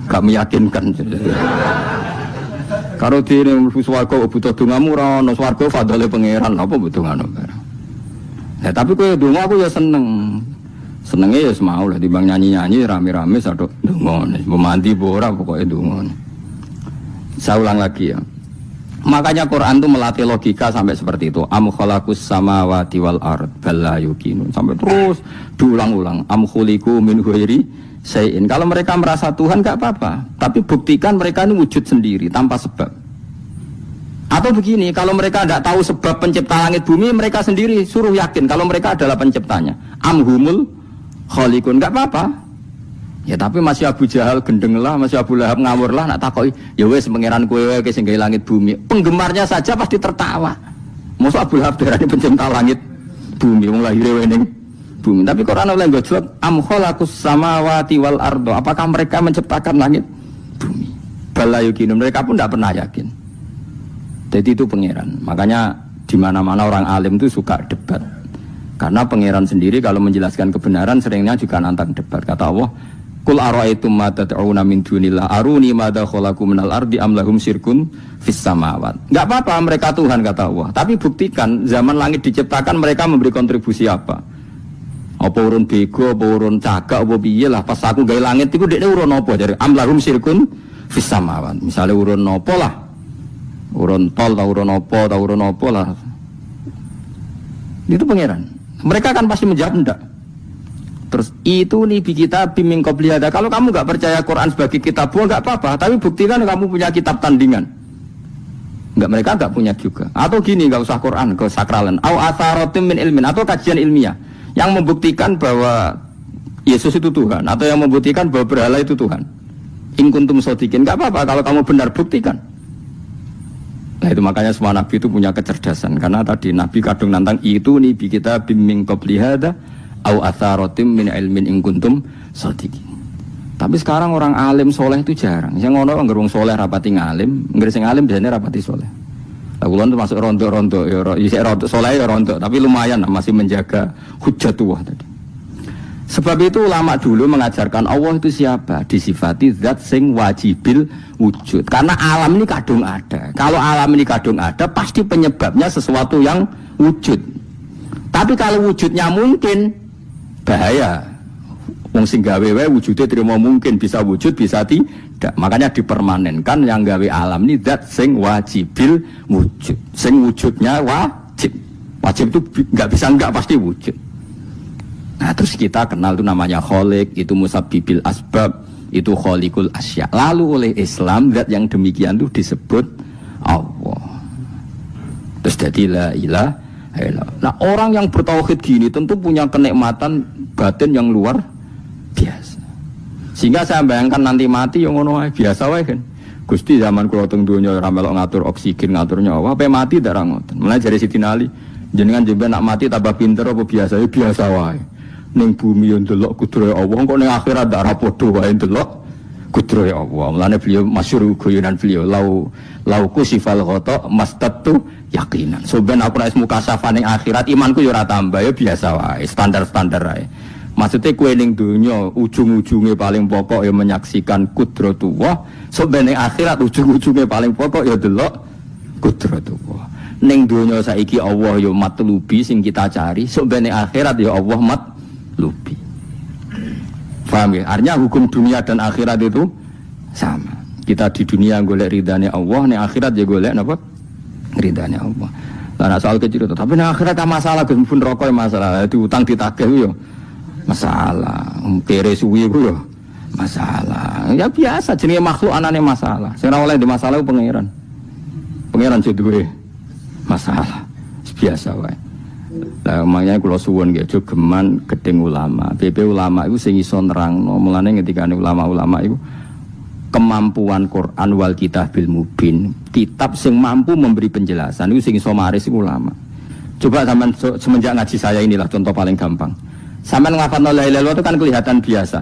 Gak meyakinkan. Karo dene mlebu swarga butuh dongamu ora ono swarga fadhole pangeran apa butuh ngono bareng. Ya tapi kowe donga aku ya seneng. Senenge ya semau lah timbang nyanyi-nyanyi rame-rame sadok donga. Memanti ora pokoke donga. Saya ulang lagi ya. Makanya Quran itu melatih logika sampai seperti itu. Am khalaqus samawati wal ard bal la yuqinun. Sampai terus diulang-ulang. Am khuliqu min ghairi syai'in. Kalau mereka merasa Tuhan gak apa-apa, tapi buktikan mereka ini wujud sendiri tanpa sebab. Atau begini, kalau mereka tidak tahu sebab pencipta langit bumi, mereka sendiri suruh yakin kalau mereka adalah penciptanya. Amhumul khaliqun, enggak apa-apa. Ya tapi masih Abu Jahal gendeng lah, masih Abu Lahab ngawur lah, nak takoi, ya wes pangeran kowe wae sing gawe langit bumi. Penggemarnya saja pasti tertawa. Mosok Abu Lahab darani pencipta langit bumi, wong lahir wae ning bumi. Tapi Quran oleh nggo jawab, am khalaqus samawati wal ardo. Apakah mereka menciptakan langit bumi? Bala yuqinu, mereka pun tidak pernah yakin. Jadi itu pangeran. Makanya di mana-mana orang alim itu suka debat. Karena pangeran sendiri kalau menjelaskan kebenaran seringnya juga nantang debat. Kata Allah, Qul ara'aytum ma tad'una min dunillah aruni madza khalaqu minal ardi am lahum syirkun fis samawat. Enggak apa-apa mereka Tuhan kata Allah, tapi buktikan zaman langit diciptakan mereka memberi kontribusi apa? Apa urun bego, apa urun cagak, apa piye lah pas aku gawe langit iku dekne urun apa jare am lahum syirkun fis samawat. Misale urun apa lah? Urun tol ta urun apa lah. Itu pangeran. Mereka kan pasti menjawab enggak. Terus itu nih kita biming qobliyada. Kalau kamu nggak percaya Quran sebagai kitab buah nggak apa-apa, tapi buktikan kamu punya kitab tandingan. Nggak, mereka nggak punya juga. Atau gini, nggak usah Quran, ke sakralan. Au atharatim min ilmin, atau kajian ilmiah yang membuktikan bahwa Yesus itu Tuhan, atau yang membuktikan bahwa berhala itu Tuhan. In kuntum shodiqin, nggak apa-apa kalau kamu benar buktikan. Nah itu makanya semua nabi itu punya kecerdasan, karena tadi nabi kadung nantang itu nih kita biming qobliyada au atharatim min ilmin in kuntum shodiqin. Tapi sekarang orang alim soleh itu jarang. Yang ngono anggere wong soleh rapati ngalim, anggere sing alim biasanya rapati soleh. Lah kula termasuk rontok-rontok ya isih rontok soleh ya rontok, tapi lumayan masih menjaga hujjatullah tadi. Sebab itu ulama dulu mengajarkan Allah itu siapa? Disifati zat sing wajibil wujud. Karena alam ini kadung ada. Kalau alam ini kadung ada, pasti penyebabnya sesuatu yang wujud. Tapi kalau wujudnya mungkin, bahaya. Wong sing gawe wae wujude terima mungkin bisa wujud bisa tidak. Makanya dipermanenkan yang gawe alam ini zat sing wajibil wujud. Sing wujudnya wajib. Wajib itu enggak bisa enggak pasti wujud. Nah terus kita kenal itu namanya khaliq, itu musabbibil asbab, itu khaliqul asya. Lalu oleh Islam zat yang demikian itu disebut Allah. Terus jadi la ilaha illallah. Nah orang yang bertauhid gini tentu punya kenikmatan batin yang luar biasa. Sehingga saya bayangkan nanti mati yang ngono biasa wae kan. Gusti zaman kula teng donya ora melok ngatur oksigen, ngatur nyawa, ape mati ndak ra ngoten. Mulai jare Siti Ali, jenengan jemben nak mati tambah pinter apa biasa? Ya biasa wae. Ning bumi yo ndelok kudrahe Allah, kok ning akhirat ndak ra padha wae ndelok kudrahe Allah. Mulane beliau masyhur guyonan beliau, lau kusifal ghata mastatu yakinan. So ben aku nek mukasafah ning akhirat imanku yo ora tambah, ya biasa wae, standar-standar wae. Maksudnya kue ning dunia ujung-ujungnya paling pokok ya menyaksikan kudratullah. So ben ning akhirat ujung-ujungnya paling pokok ya delok kudratullah. Ning dunia saiki Allah ya matlubi sing kita cari. So ben ning akhirat ya Allah matlubi. Paham ya? Artinya hukum dunia dan akhirat itu sama. Kita di dunia golek ridane Allah, ning akhirat ya golek napa? Ridane Allah. Lah soal kecil itu, tapi ning akhirat tak masalah, Gus pun rokok masalah. Itu utang ditagih yo masalah, kere suwi ku yo masalah. Ya biasa jenenge makhluk anane masalah. Sing ora oleh di masalah ku pangeran. Pangeran sing duwe masalah. Biasa wae. Lah makanya kula suwun nggih aja geman gedeng ulama. BP ulama iku sing iso nerangno. Mulane ngendikane ulama-ulama iku kemampuan Quran wal kitabil mubin. Kitab sing mampu memberi penjelasan iku sing iso maris iku ulama. Coba sampean semenjak ngaji saya inilah contoh paling gampang. Sampeyan ngafalno la ilaha illallah itu kan kelihatan biasa.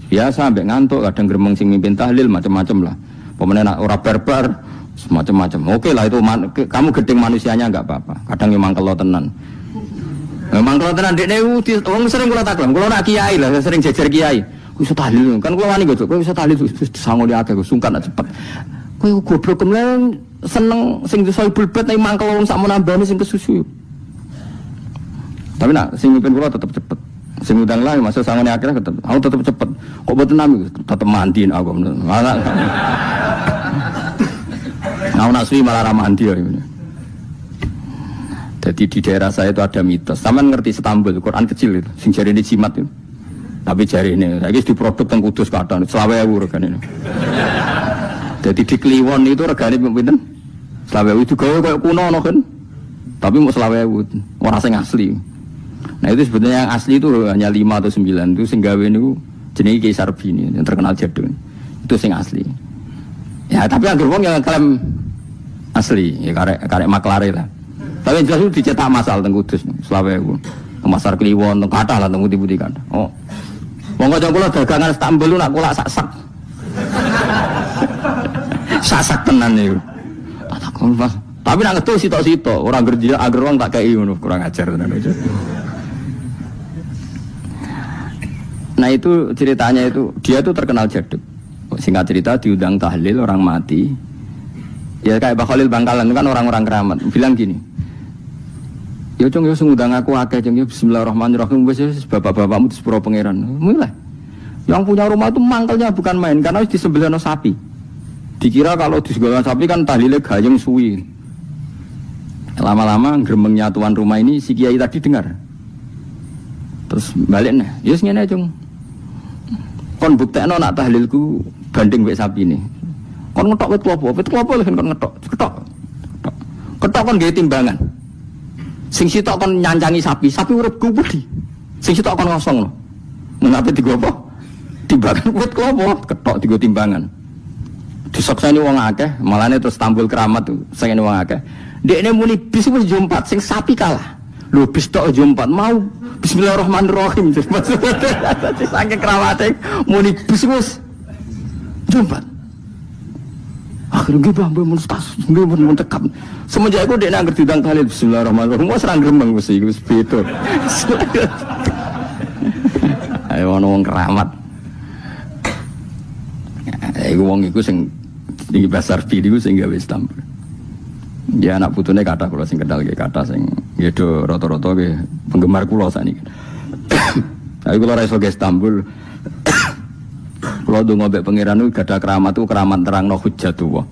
Biasa ambek ngantuk, kadang gremeng sing mimpin tahlil macam-macam lah. Pemene nak ora barbar semacam-macam. Oke lah itu kamu gedeng manusianya enggak apa-apa. Kadang memang kalau tenan. Memang kalau tenan dekne wong sering kula taklam, kula nak kiai lah sering jejer kiai. Ku iso tahlil kan kula wani kok, kowe iso tahlil sangone akeh sungkan cepet. Kowe goblok kemen seneng sing iso bulbet nek mangkel wong sak menambani sing kesusu. Tapi nak sing mimpin kula tetep cepet. Sing udang lah masuk sangone akhirnya aku tetep cepet. Kok boten nami tetep mandiin aku. Nah, naswi malah ra mandi ya. Jadi di daerah saya itu ada mitos. Sampeyan ngerti Istanbul, Quran kecil itu, sing jarine jimat itu. Tapi jarine saiki diproduk teng Kudus kathah 20.000 regane. Jadi di Kliwon itu regane pinten? Selawewu itu kayak kuno no kan. Tapi mau selawewu orang sing asli. Nah itu sebetulnya yang asli itu hanya 5 atau 9 itu sing gawe niku jenenge Ki Sarbini yang terkenal jadul. Itu sing asli. Ya tapi anggere wong yang klaim asli ya karek maklare lah. Tapi jelas itu dicetak masal teng Kudus selawewu. Pasar Kliwon teng kathah lah teng putih-putih kathah. Oh. Wong kok kula dagangan Istanbul nak kula sak-sak. Sak-sak tenan niku. Tak takon Mas. Tapi nak ngetul sitok-sitok, orang kerja agar wong tak kei ngono, kurang ajar tenan aja. Nah itu ceritanya itu, dia tuh terkenal jaduk. Singkat cerita diundang tahlil orang mati. Ya kayak Pak Khalil Bangkalan kan orang-orang keramat. Bilang gini, ya cung ya ngundang aku akeh cung ya bismillahirrahmanirrahim wis bapak-bapakmu di sepuro pangeran. Mulai. Yang punya rumah itu mangkelnya bukan main karena di sebelahnya sapi. Dikira kalau di sebelah sapi kan tahlilnya gayeng suwi. Lama-lama gremengnya tuan rumah ini si kiai tadi dengar. Terus balik nih, yes ngene cung. Kon buktekno nak tahlilku banding wek sapi ini. Kon ngetok wit klopo lho kon ngetok. Ketok kon gawe timbangan. Sing sitok kon nyancangi sapi urip kubudi. Sing sitok kon ngosongno. Menape digopo? Timbangan wit klopo, ketok digo timbangan. Disaksani wong akeh, malane terus tampil keramat tuh, sing wong akeh. Dekne muni bis wis jompat sing sapi kalah. Lho bis tok jompat mau bismillahirrahmanirrahim. Saking kerawate muni bis wis jompat. Akhirnya mbah mun tas, mun tekap. Semenjak iku dekne anggere didang tahlil bismillahirrahmanirrahim wis ra gremeng wis iku wis beda. Ayo ono wong keramat. Iku wong iku sing tinggi besar video sing gawe Istanbul. Ya anak putune kathah kula sing kendal nggih kathah sing nggih do rata-rata nggih penggemar kula sakniki. Tapi kula ra iso ke Istanbul. Kula ndonga mbek pangeran niku gadah keramat itu keramat terangno hujjatullah.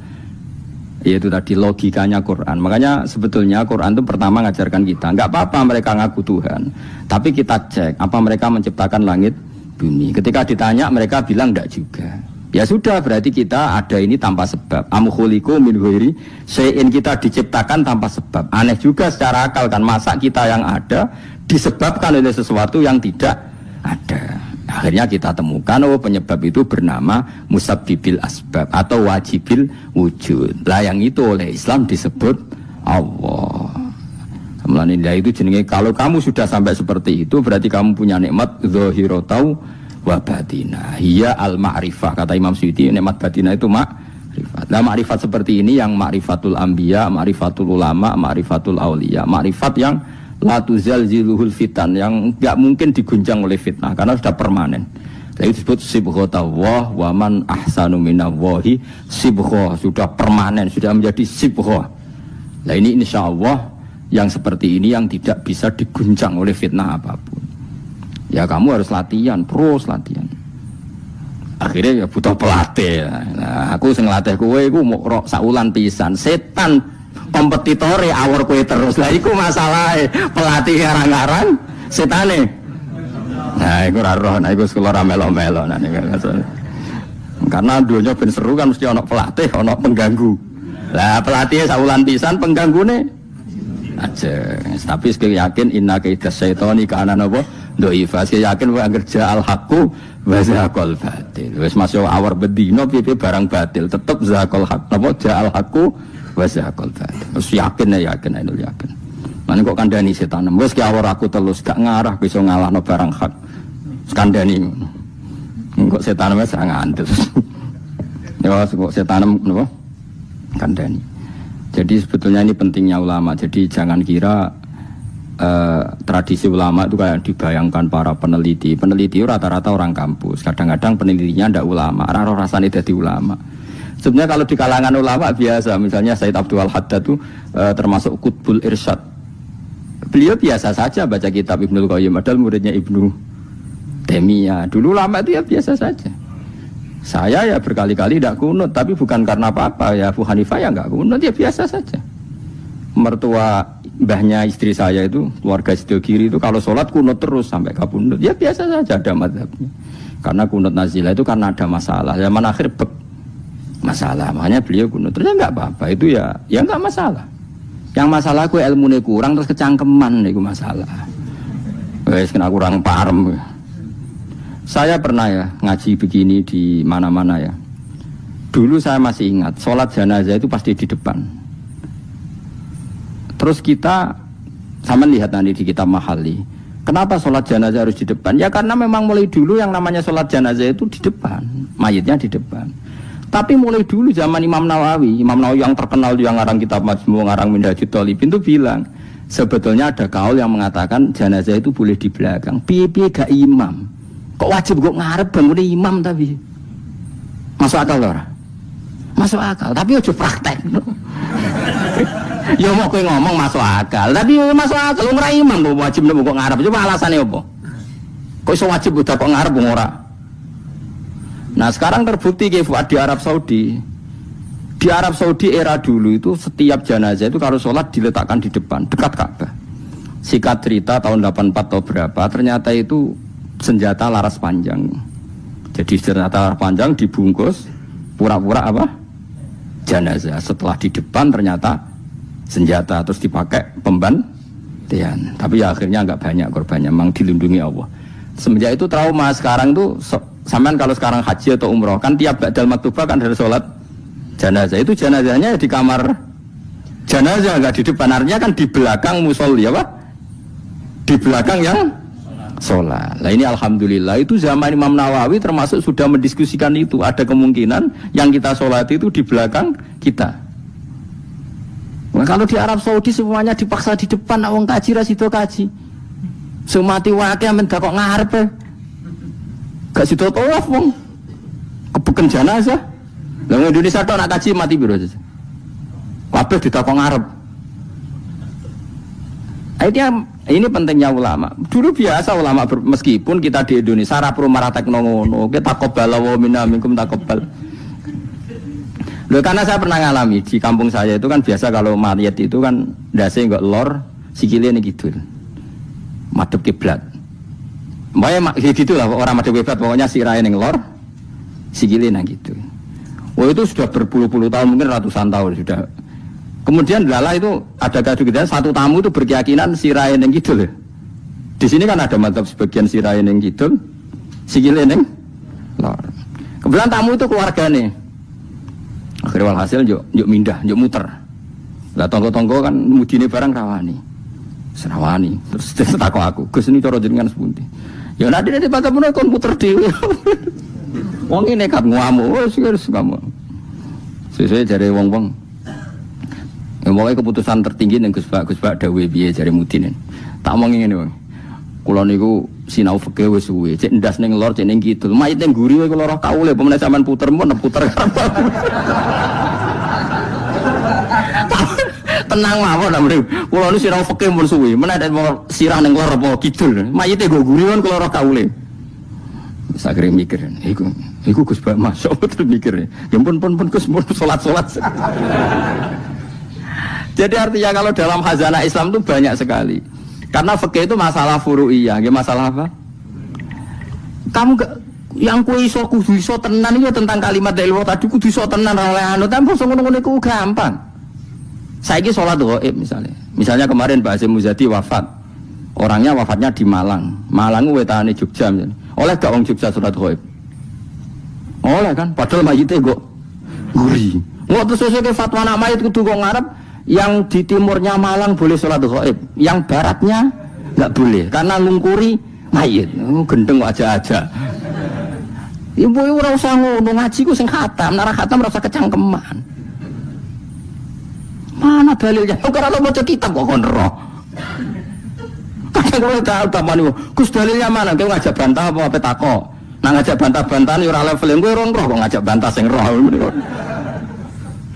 Yaitu tadi logikanya Quran. Makanya sebetulnya Quran itu pertama ngajarkan kita, enggak apa-apa mereka ngaku Tuhan, tapi kita cek apa mereka menciptakan langit bumi. Ketika ditanya mereka bilang enggak juga. Ya sudah, berarti kita ada ini tanpa sebab. Am khuliqu min ghairi syai'in, kita diciptakan tanpa sebab. Aneh juga secara akal kan, masa kita yang ada disebabkan oleh sesuatu yang tidak ada. Akhirnya kita temukan penyebab itu bernama musabbibil asbab atau wajibil wujud. Lah yang itu oleh Islam disebut Allah. Kemudian itu jenenge, kalau kamu sudah sampai seperti itu berarti kamu punya nikmat zahiratu wa batina hiya al-ma'rifah. Kata Imam Suyuti, nikmat batina itu ma'rifat. Nah ma'rifat seperti ini yang ma'rifatul anbiya, ma'rifatul ulama, ma'rifatul auliya, ma'rifat yang la tuzalziluhul fitan, yang enggak mungkin diguncang oleh fitnah karena sudah permanen. Itu disebut sibghatullah wa man ahsanu minallahi sibghah, sudah permanen, sudah menjadi sibghah. Nah ini insyaallah yang seperti ini yang tidak bisa diguncang oleh fitnah apapun. Ya kamu harus latihan, terus latihan. Akhirnya ya butuh pelatih. Nah, aku sing latih kowe iku mau saulan pisan. Setan kompetitore awor kowe terus. Lah iku masalahe. Pelatih arang-arang setane. Nah, iku ora roh, nah iku sekolah ra melo-melo nah niku. Karena dunia ben seru kan mesti ana pelatih, ana pengganggu. Lah pelatih saulan pisan penggangune aja. Tapi sekali yakin inna kaidas syaitani kana napa? Doifa, saya yakin wa kerja al-haqqu wa zaqal batil. Wis masuk awar bedino piye barang batil tetep zaqal haqq. Apa ja al-haqqu wa zaqal batil. Wis yakin ainul yakin. Lan kok kandhani setan. Wis ki awar aku telus gak ngarah bisa ngalahno barang hak. Kandhani ngono. Kok setan wis ngantes. Ya kok setan napa? Kandhani. Jadi sebetulnya ini pentingnya ulama. Jadi jangan kira tradisi ulama itu kayak dibayangkan para peneliti. Peneliti rata-rata orang kampus. Kadang-kadang penelitinya ndak ulama. Raro rasanya jadi ulama. Sebenarnya kalau di kalangan ulama biasa. Misalnya Said Abdul Haddad itu termasuk Qutbul Irsyad. Beliau biasa saja baca kitab Ibnul Qayyim. Padahal muridnya Ibnu Taimiyah. Dulu ulama itu ya biasa saja. Saya ya berkali-kali tidak kunut. Tapi bukan karena apa-apa. Ya Abu Hanifah ya nggak kunut. Ya biasa saja. Mertua mbahnya istri saya itu, keluarga Sidogiri itu kalau sholat kunut terus sampai kabundut. Ya biasa saja ada mazhabnya. Karena kunut nazilah itu karena ada masalah. Zaman akhir masalah. Makanya beliau kunut. Terus enggak apa-apa, itu ya enggak masalah. Yang masalah ku ilmune kurang terus kecangkeman niku masalah. Wes kena kurang parem. Saya pernah ya ngaji begini di mana-mana ya. Dulu saya masih ingat, sholat jenazah itu pasti di depan. Terus kita, sama lihat nanti di kitab Mahali, kenapa sholat jenazah harus di depan? Ya karena memang mulai dulu yang namanya sholat jenazah itu di depan, mayitnya di depan. Tapi mulai dulu zaman Imam Nawawi yang terkenal yang ngarang kitab Majmu', ngarang Minhajul Thalibin itu bilang, sebetulnya ada kaul yang mengatakan jenazah itu boleh di belakang. Piye-piye gak imam? Kok wajib kok ngarep bangun imam tapi? Masuk akal lho ora? Masuk akal, tapi ojo praktek. Ya mau kowe ngomong masuk akal, tapi masuk akal ora imam kok wajib kok ngarep. Coba alasane apa? Kok iso wajib udah kok ngarep ora? Nah, sekarang terbukti di Arab Saudi. Di Arab Saudi era dulu itu setiap jenazah itu kalau sholat diletakkan di depan, dekat Ka'bah. Singkat cerita tahun 84 atau berapa, ternyata itu senjata laras panjang. Jadi senjata laras panjang dibungkus pura-pura apa? Jenazah. Setelah di depan ternyata senjata, terus dipakai pembantian. Tapi ya akhirnya enggak banyak korbannya, memang dilindungi Allah. Semenjak itu trauma. Sekarang tuh sampean kalau sekarang haji atau umroh kan tiap ba'dal maktubah kan ada sholat jenazah. Itu jenazahnya di kamar jenazah, enggak di depan. Artinya kan di belakang musolli apa? Di belakang yang sholat. Nah ini alhamdulillah itu zaman Imam Nawawi termasuk sudah mendiskusikan itu. Ada kemungkinan yang kita sholat itu di belakang kita. Nah, kalau di Arab Saudi semuanya dipaksa di depan, wong kaji rasido kaji. Sumati wae mendak kok ngarep. Gak sido tawaf wong. Kebeken jenazah. Lah Indonesia tok nak kaji mati piro saja. Kabeh ditakok ngarep. Ini pentingnya ulama. Dulu biasa ulama meskipun kita di Indonesia ra pro maratek ngono, kita takobal wa minna minkum takobal. Loh, karena saya pernah ngalami di kampung saya itu kan biasa kalau mayat itu kan ndase enggak lor, sikile ning kidul. Madhep kiblat. Mbaya gitulah orang madhep kiblat, pokoknya sirahe ning lor, sikile nang kidul. Oh itu sudah berpuluh-puluh tahun, mungkin ratusan tahun sudah. Kemudian lala itu ada kadang-kadang satu tamu itu berkeyakinan sirahe ning kidul. Di sini kan ada madzhab sebagian sirahe ning kidul, sikile ning lor. Kebetulan tamu itu keluargane. Akhirnya walhasil yuk mindah, yuk muter. Lah tonggo-tonggo kan mudine barang rawani. Serawani. Terus takok aku, Gus ini cara jenengan sepundi. Ya nanti pada pun kon muter dhewe. Wong ini nekat ngamuk, wis kamu. Sesuai jare wong-wong. Ya pokoke keputusan tertinggi ning Gus Pak dawuhe piye jare mudine. Tak omong ngene wae. Kula niku sinau fikih wis suwe, cek ndas ning lor, cek ning kidul. Mayit ning guri wae kula roh kaule, pemene sampean puter mun puter. Tenang mawon ta mrene. Kula niku sinau fikih mun suwe, menawa sirah ning lor apa kidul. Mayite nggo guri kon kula roh kaule. Sakire mikir, iku Gus Pak masuk terus mikir. Ya pun Gus mun salat-salat. Jadi artinya kalau dalam khazanah Islam itu banyak sekali. Karena fikih itu masalah furu'iyah, nggih masalah apa? Kamu gak, yang kuwi iso kudu iso tenan iki tentang kalimat dari Allah tadi kudu iso tenan ra oleh anu, tapi ngono-ngono iku gampang. Saiki salat ghaib misalnya. Misalnya kemarin Pak Hasyim Muzadi wafat. Orangnya wafatnya di Malang. Malang wetane Jogja misalnya. Oleh gak wong Jogja salat ghaib? Oleh kan, padahal mayite kok guri. Ngono terus sesuk fatwa anak mayit kudu kok ngarep. Yang di timurnya Malang boleh sholat ghaib, yang baratnya nggak boleh karena ngungkuri mayit. Gendeng aja. Ibu ora usah ngono, ngaji ku sing khatam, nek khatam ora usah kecangkeman. Mana dalilnya? Kok ora maca kitab kok kon roh. Kadang kula tak tamani, Gus dalilnya mana? Kowe ngajak bantah apa takok? Nang ngajak bantah-bantahan ora level kowe ora roh kok ngajak bantah sing roh.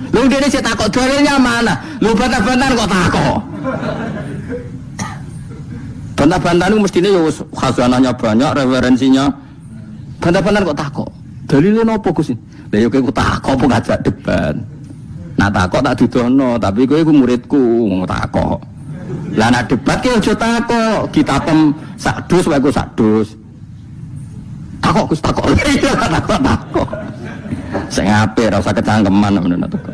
Lu dene sik takok dalilnya mana? Lu bantah-bantahan kok takok. Bantah-bantahan itu mestinya ya khazanahnya banyak, referensinya. Bantah-bantahan kok takok. Dalilnya napa Gus? Lah ya kowe takok apa ngajak debat. Nah takok tak dudono, tapi kowe iku muridku ngomong takok. Lah nek debat ki aja takok, kitapem sak dus wae ku sak dus. Takok Gus takok. Takok. Sing apik ora usah kecangkeman menawa teko.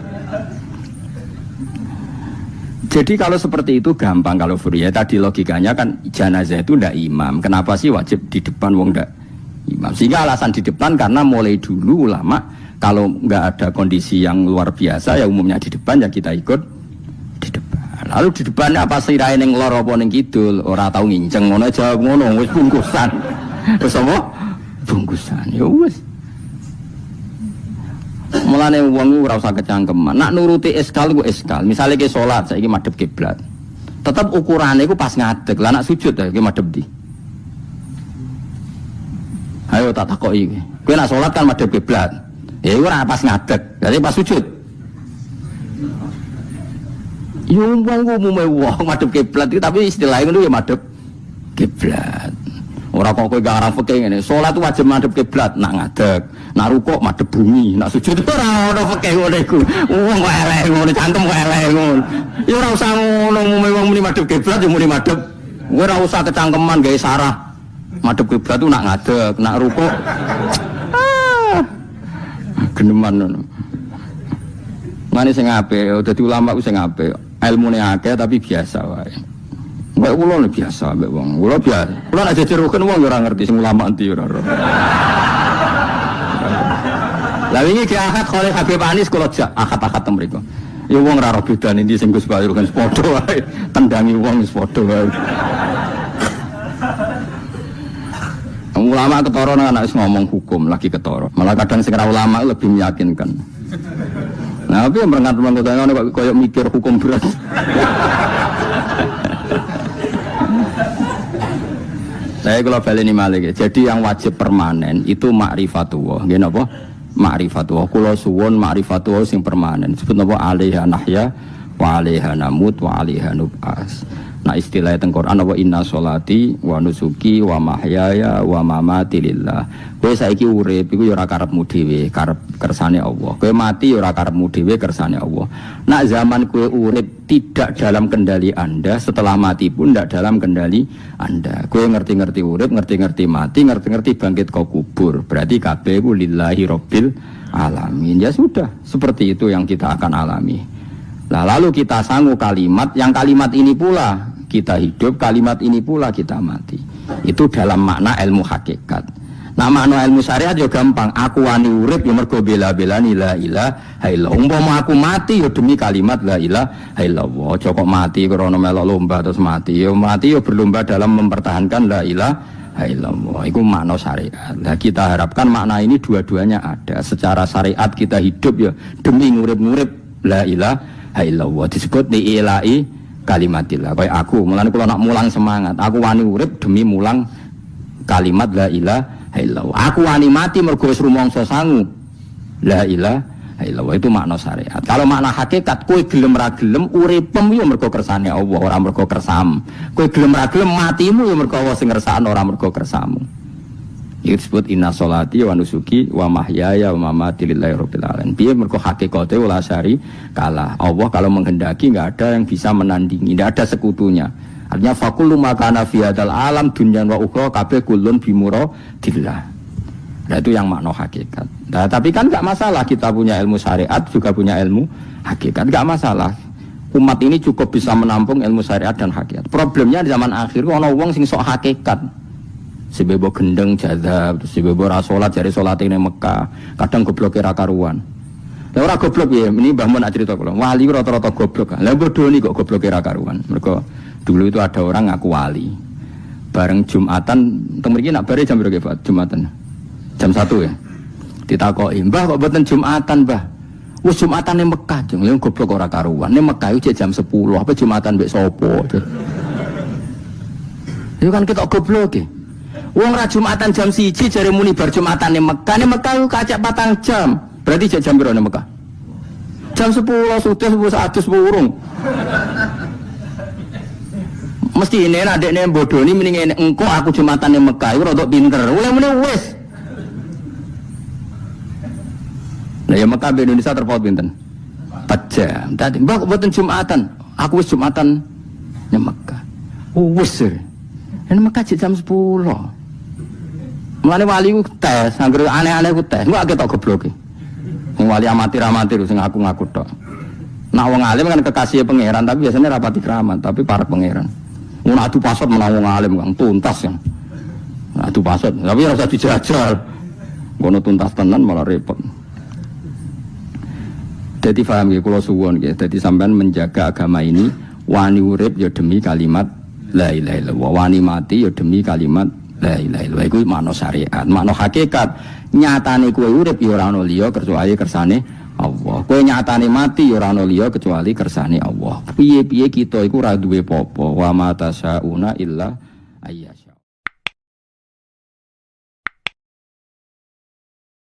Jadi kalau seperti itu gampang kalau Furia tadi logikanya kan jenazah itu ndak imam. Kenapa sih wajib di depan wong ndak imam? Sehingga alasan di depan karena mulai dulu ulama kalau nggak ada kondisi yang luar biasa ya umumnya di depan ya kita ikut di depan. Lalu di depannya apa sirahe ning lor apa ning kidul ora tau nginceng ngono jawab ngono wis bungkusan. Wis apa? Bungkusan. Ya wis. Mulane wong ora usah kecangkeman. Nak nuruti eskal ku eskal. Misale ke salat saiki madhep kiblat. Tetep ukurane iku pas ngadeg. Lah nak sujud iki madhep ndi? Ayo tak takoki iki. Kowe nak salat kan madhep kiblat. Ya iku ora pas ngadeg. Jadi pas sujud. Yo wong umume wong madhep kiblat iki tapi istilahnya ngono ya madhep kiblat. Ora kok kowe gak arah fikih ngene. Salat wajib madhep kiblat, nak ngadeg, nak rukuk madhep bumi, nak sujud ora ono fikih ngene iku. Wong kok elek ngono, cangkem kok elek ngono. Ya ora usah ngono, wong muni madhep kiblat ya muni madhep. Kowe ora usah kecangkeman gawe sarah. Madhep kiblat tu nak ngadeg, nak rukuk. Geneman ngono. Mane sing apik, dadi ulama ku sing apik. Ilmune akeh tapi biasa wae. Mbak kula lho biasa mbek wong. Kula biasa. Kula nek jejeroken wong ya ora ngerti sing ulama endi ora. Lah wingi ki akad Khalil Habib Anis kula jak akad-akad teng mriku. Ya wong ora roh bedane endi sing Gus Bayu kan padha wae. Tendangi wong wis padha wae. Ulama ketara nang anak wis ngomong hukum lagi ketara. Malah kadang sing ora ulama lebih meyakinkan. Nah, tapi yang berengat-berengat kok koyo mikir hukum berat. Saya kalau baleni malih. Jadi yang wajib permanen itu ma'rifatullah. Nggih napa? Ma'rifatullah. Kula suwun ma'rifatullah sing permanen. Disebut napa? Alaiha nahya wa alaiha namut wa alaiha nub'as. Nah istilah teng Quran apa inna sholati wa nusuki wa mahyaya wa mamati lillah. Kowe saiki urip iku ya ora karepmu dhewe, karep kersane Allah. Kowe mati ya ora karepmu dhewe, kersane Allah. Nak zaman kowe urip tidak dalam kendali Anda, setelah mati pun tidak dalam kendali Anda. Kowe ngerti-ngerti urip, ngerti-ngerti mati, ngerti-ngerti bangkit kau kubur. Berarti kabeh iku lillahi rabbil alamin. Ya sudah, seperti itu yang kita akan alami. Nah, lalu kita sanggup kalimat, yang kalimat ini pula kita hidup, kalimat ini pula kita mati. Itu dalam makna ilmu hakikat. Nah makna ilmu syariat ya gampang. Aku wani urip ya mergo bela-belani la ilaha illallah. Umpama aku mati ya demi kalimat la ilaha illallah. Aja kok mati krana melok lomba terus mati. Ya mati ya berlomba dalam mempertahankan la ilaha illallah. Itu makna syariat. Nah kita harapkan makna ini dua-duanya ada. Secara syariat kita hidup ya demi ngurip-ngurip la ilaha illallah. Disebut diilai kalimatillah. Kayak aku, mulane kula nak mulang semangat. Aku wani urip demi mulang kalimat la ilaha illallah. Aku wani mati mergo wis rumangsa sangu. La ilaha illallah itu makna syariat. Kalau makna hakikat, kowe gelem ra gelem uripem yo mergo kersane Allah, ora mergo kersam. Kowe gelem ra gelem matimu yo mergo Allah sing ngersakno, ora mergo kersamu. Itu disebut inna sholati wa nusuki wa mahyaya wa mamati lillahi rabbil alamin. Piye mergo hakikate wala syari kalah. Allah kalau menghendaki enggak ada yang bisa menandingi, enggak ada sekutunya. Artinya faqullu makana fi hadzal alam dunyan wa ukhra kabeh kullun bimuradillah. Nah itu yang makna hakikat. Nah, tapi kan enggak masalah kita punya ilmu syariat juga punya ilmu hakikat, enggak masalah. Umat ini cukup bisa menampung ilmu syariat dan hakikat. Problemnya di zaman akhir ana wong sing sok hakikat. Si bebo gendeng jadab, si bebo rasolat jari solat ini Mekah, kadang goblok kira karuan. Lah ora goblok ya, ini Mbah Mun cerita kula. Wali rata-rata goblok. Lah bodoh nih kok goblok kira karuan. Mergo dulu itu ada orang ngaku wali. Bareng Jumatan, teng mriki nak bare jam berapa Pak? Jumatan. Jam 1 ya. Ditakoki, "Mbah kok mboten Jumatan, Mbah?" Wis Jumatan ning Mekah, jeng lha goblok ora karuan. Ning Mekah iki jam 10, apa Jumatan mbek sapa? Itu kan kita goblok ya. Wong ra Jumatan jam 1 jare muni bar Jumatan ning Mekah. Ning Mekah ku kacak 4 jam. Berarti jam piro ning Mekah? Jam 10 sudah 100 urung. Mesti ini adekne bodoni mending engko aku Jumatan ning Mekah iku rada pinter. Mulai wis. Lah ya Mekah Indonesia terpaut pinten? 4 jam. Tadi Mbak mboten Jumatan. Aku wis Jumatan ning Mekah. Wis. Ning Mekah jam 10. Mulane wali ku tes, anggere aneh-aneh ku tes. Enggak ketok gobloke. Sing wali amatir sing ngaku-ngaku tok. Nak wong alim kan kekasih pangeran, tapi biasanya rapati keramat, tapi para pangeran. Mun adu pasot menang wong alim Kang tuntas kan. Adu pasot, tapi ora usah dijajal. Ngono tuntas tenan malah repot. Jadi paham ya kula suwun nggih. Dadi sampean menjaga agama ini wani urip ya demi kalimat la ilaha illallah, wani mati ya demi kalimat la ilaha illallah. Iku makna syariat, makna hakikat. Nyatane kowe urip ya ora ono liya kecuali kersane Allah. Kowe nyatane mati ya ora ono liya kecuali kersane Allah. Piye-piye kita iku ora duwe apa-apa. Wa ma tasyauna illa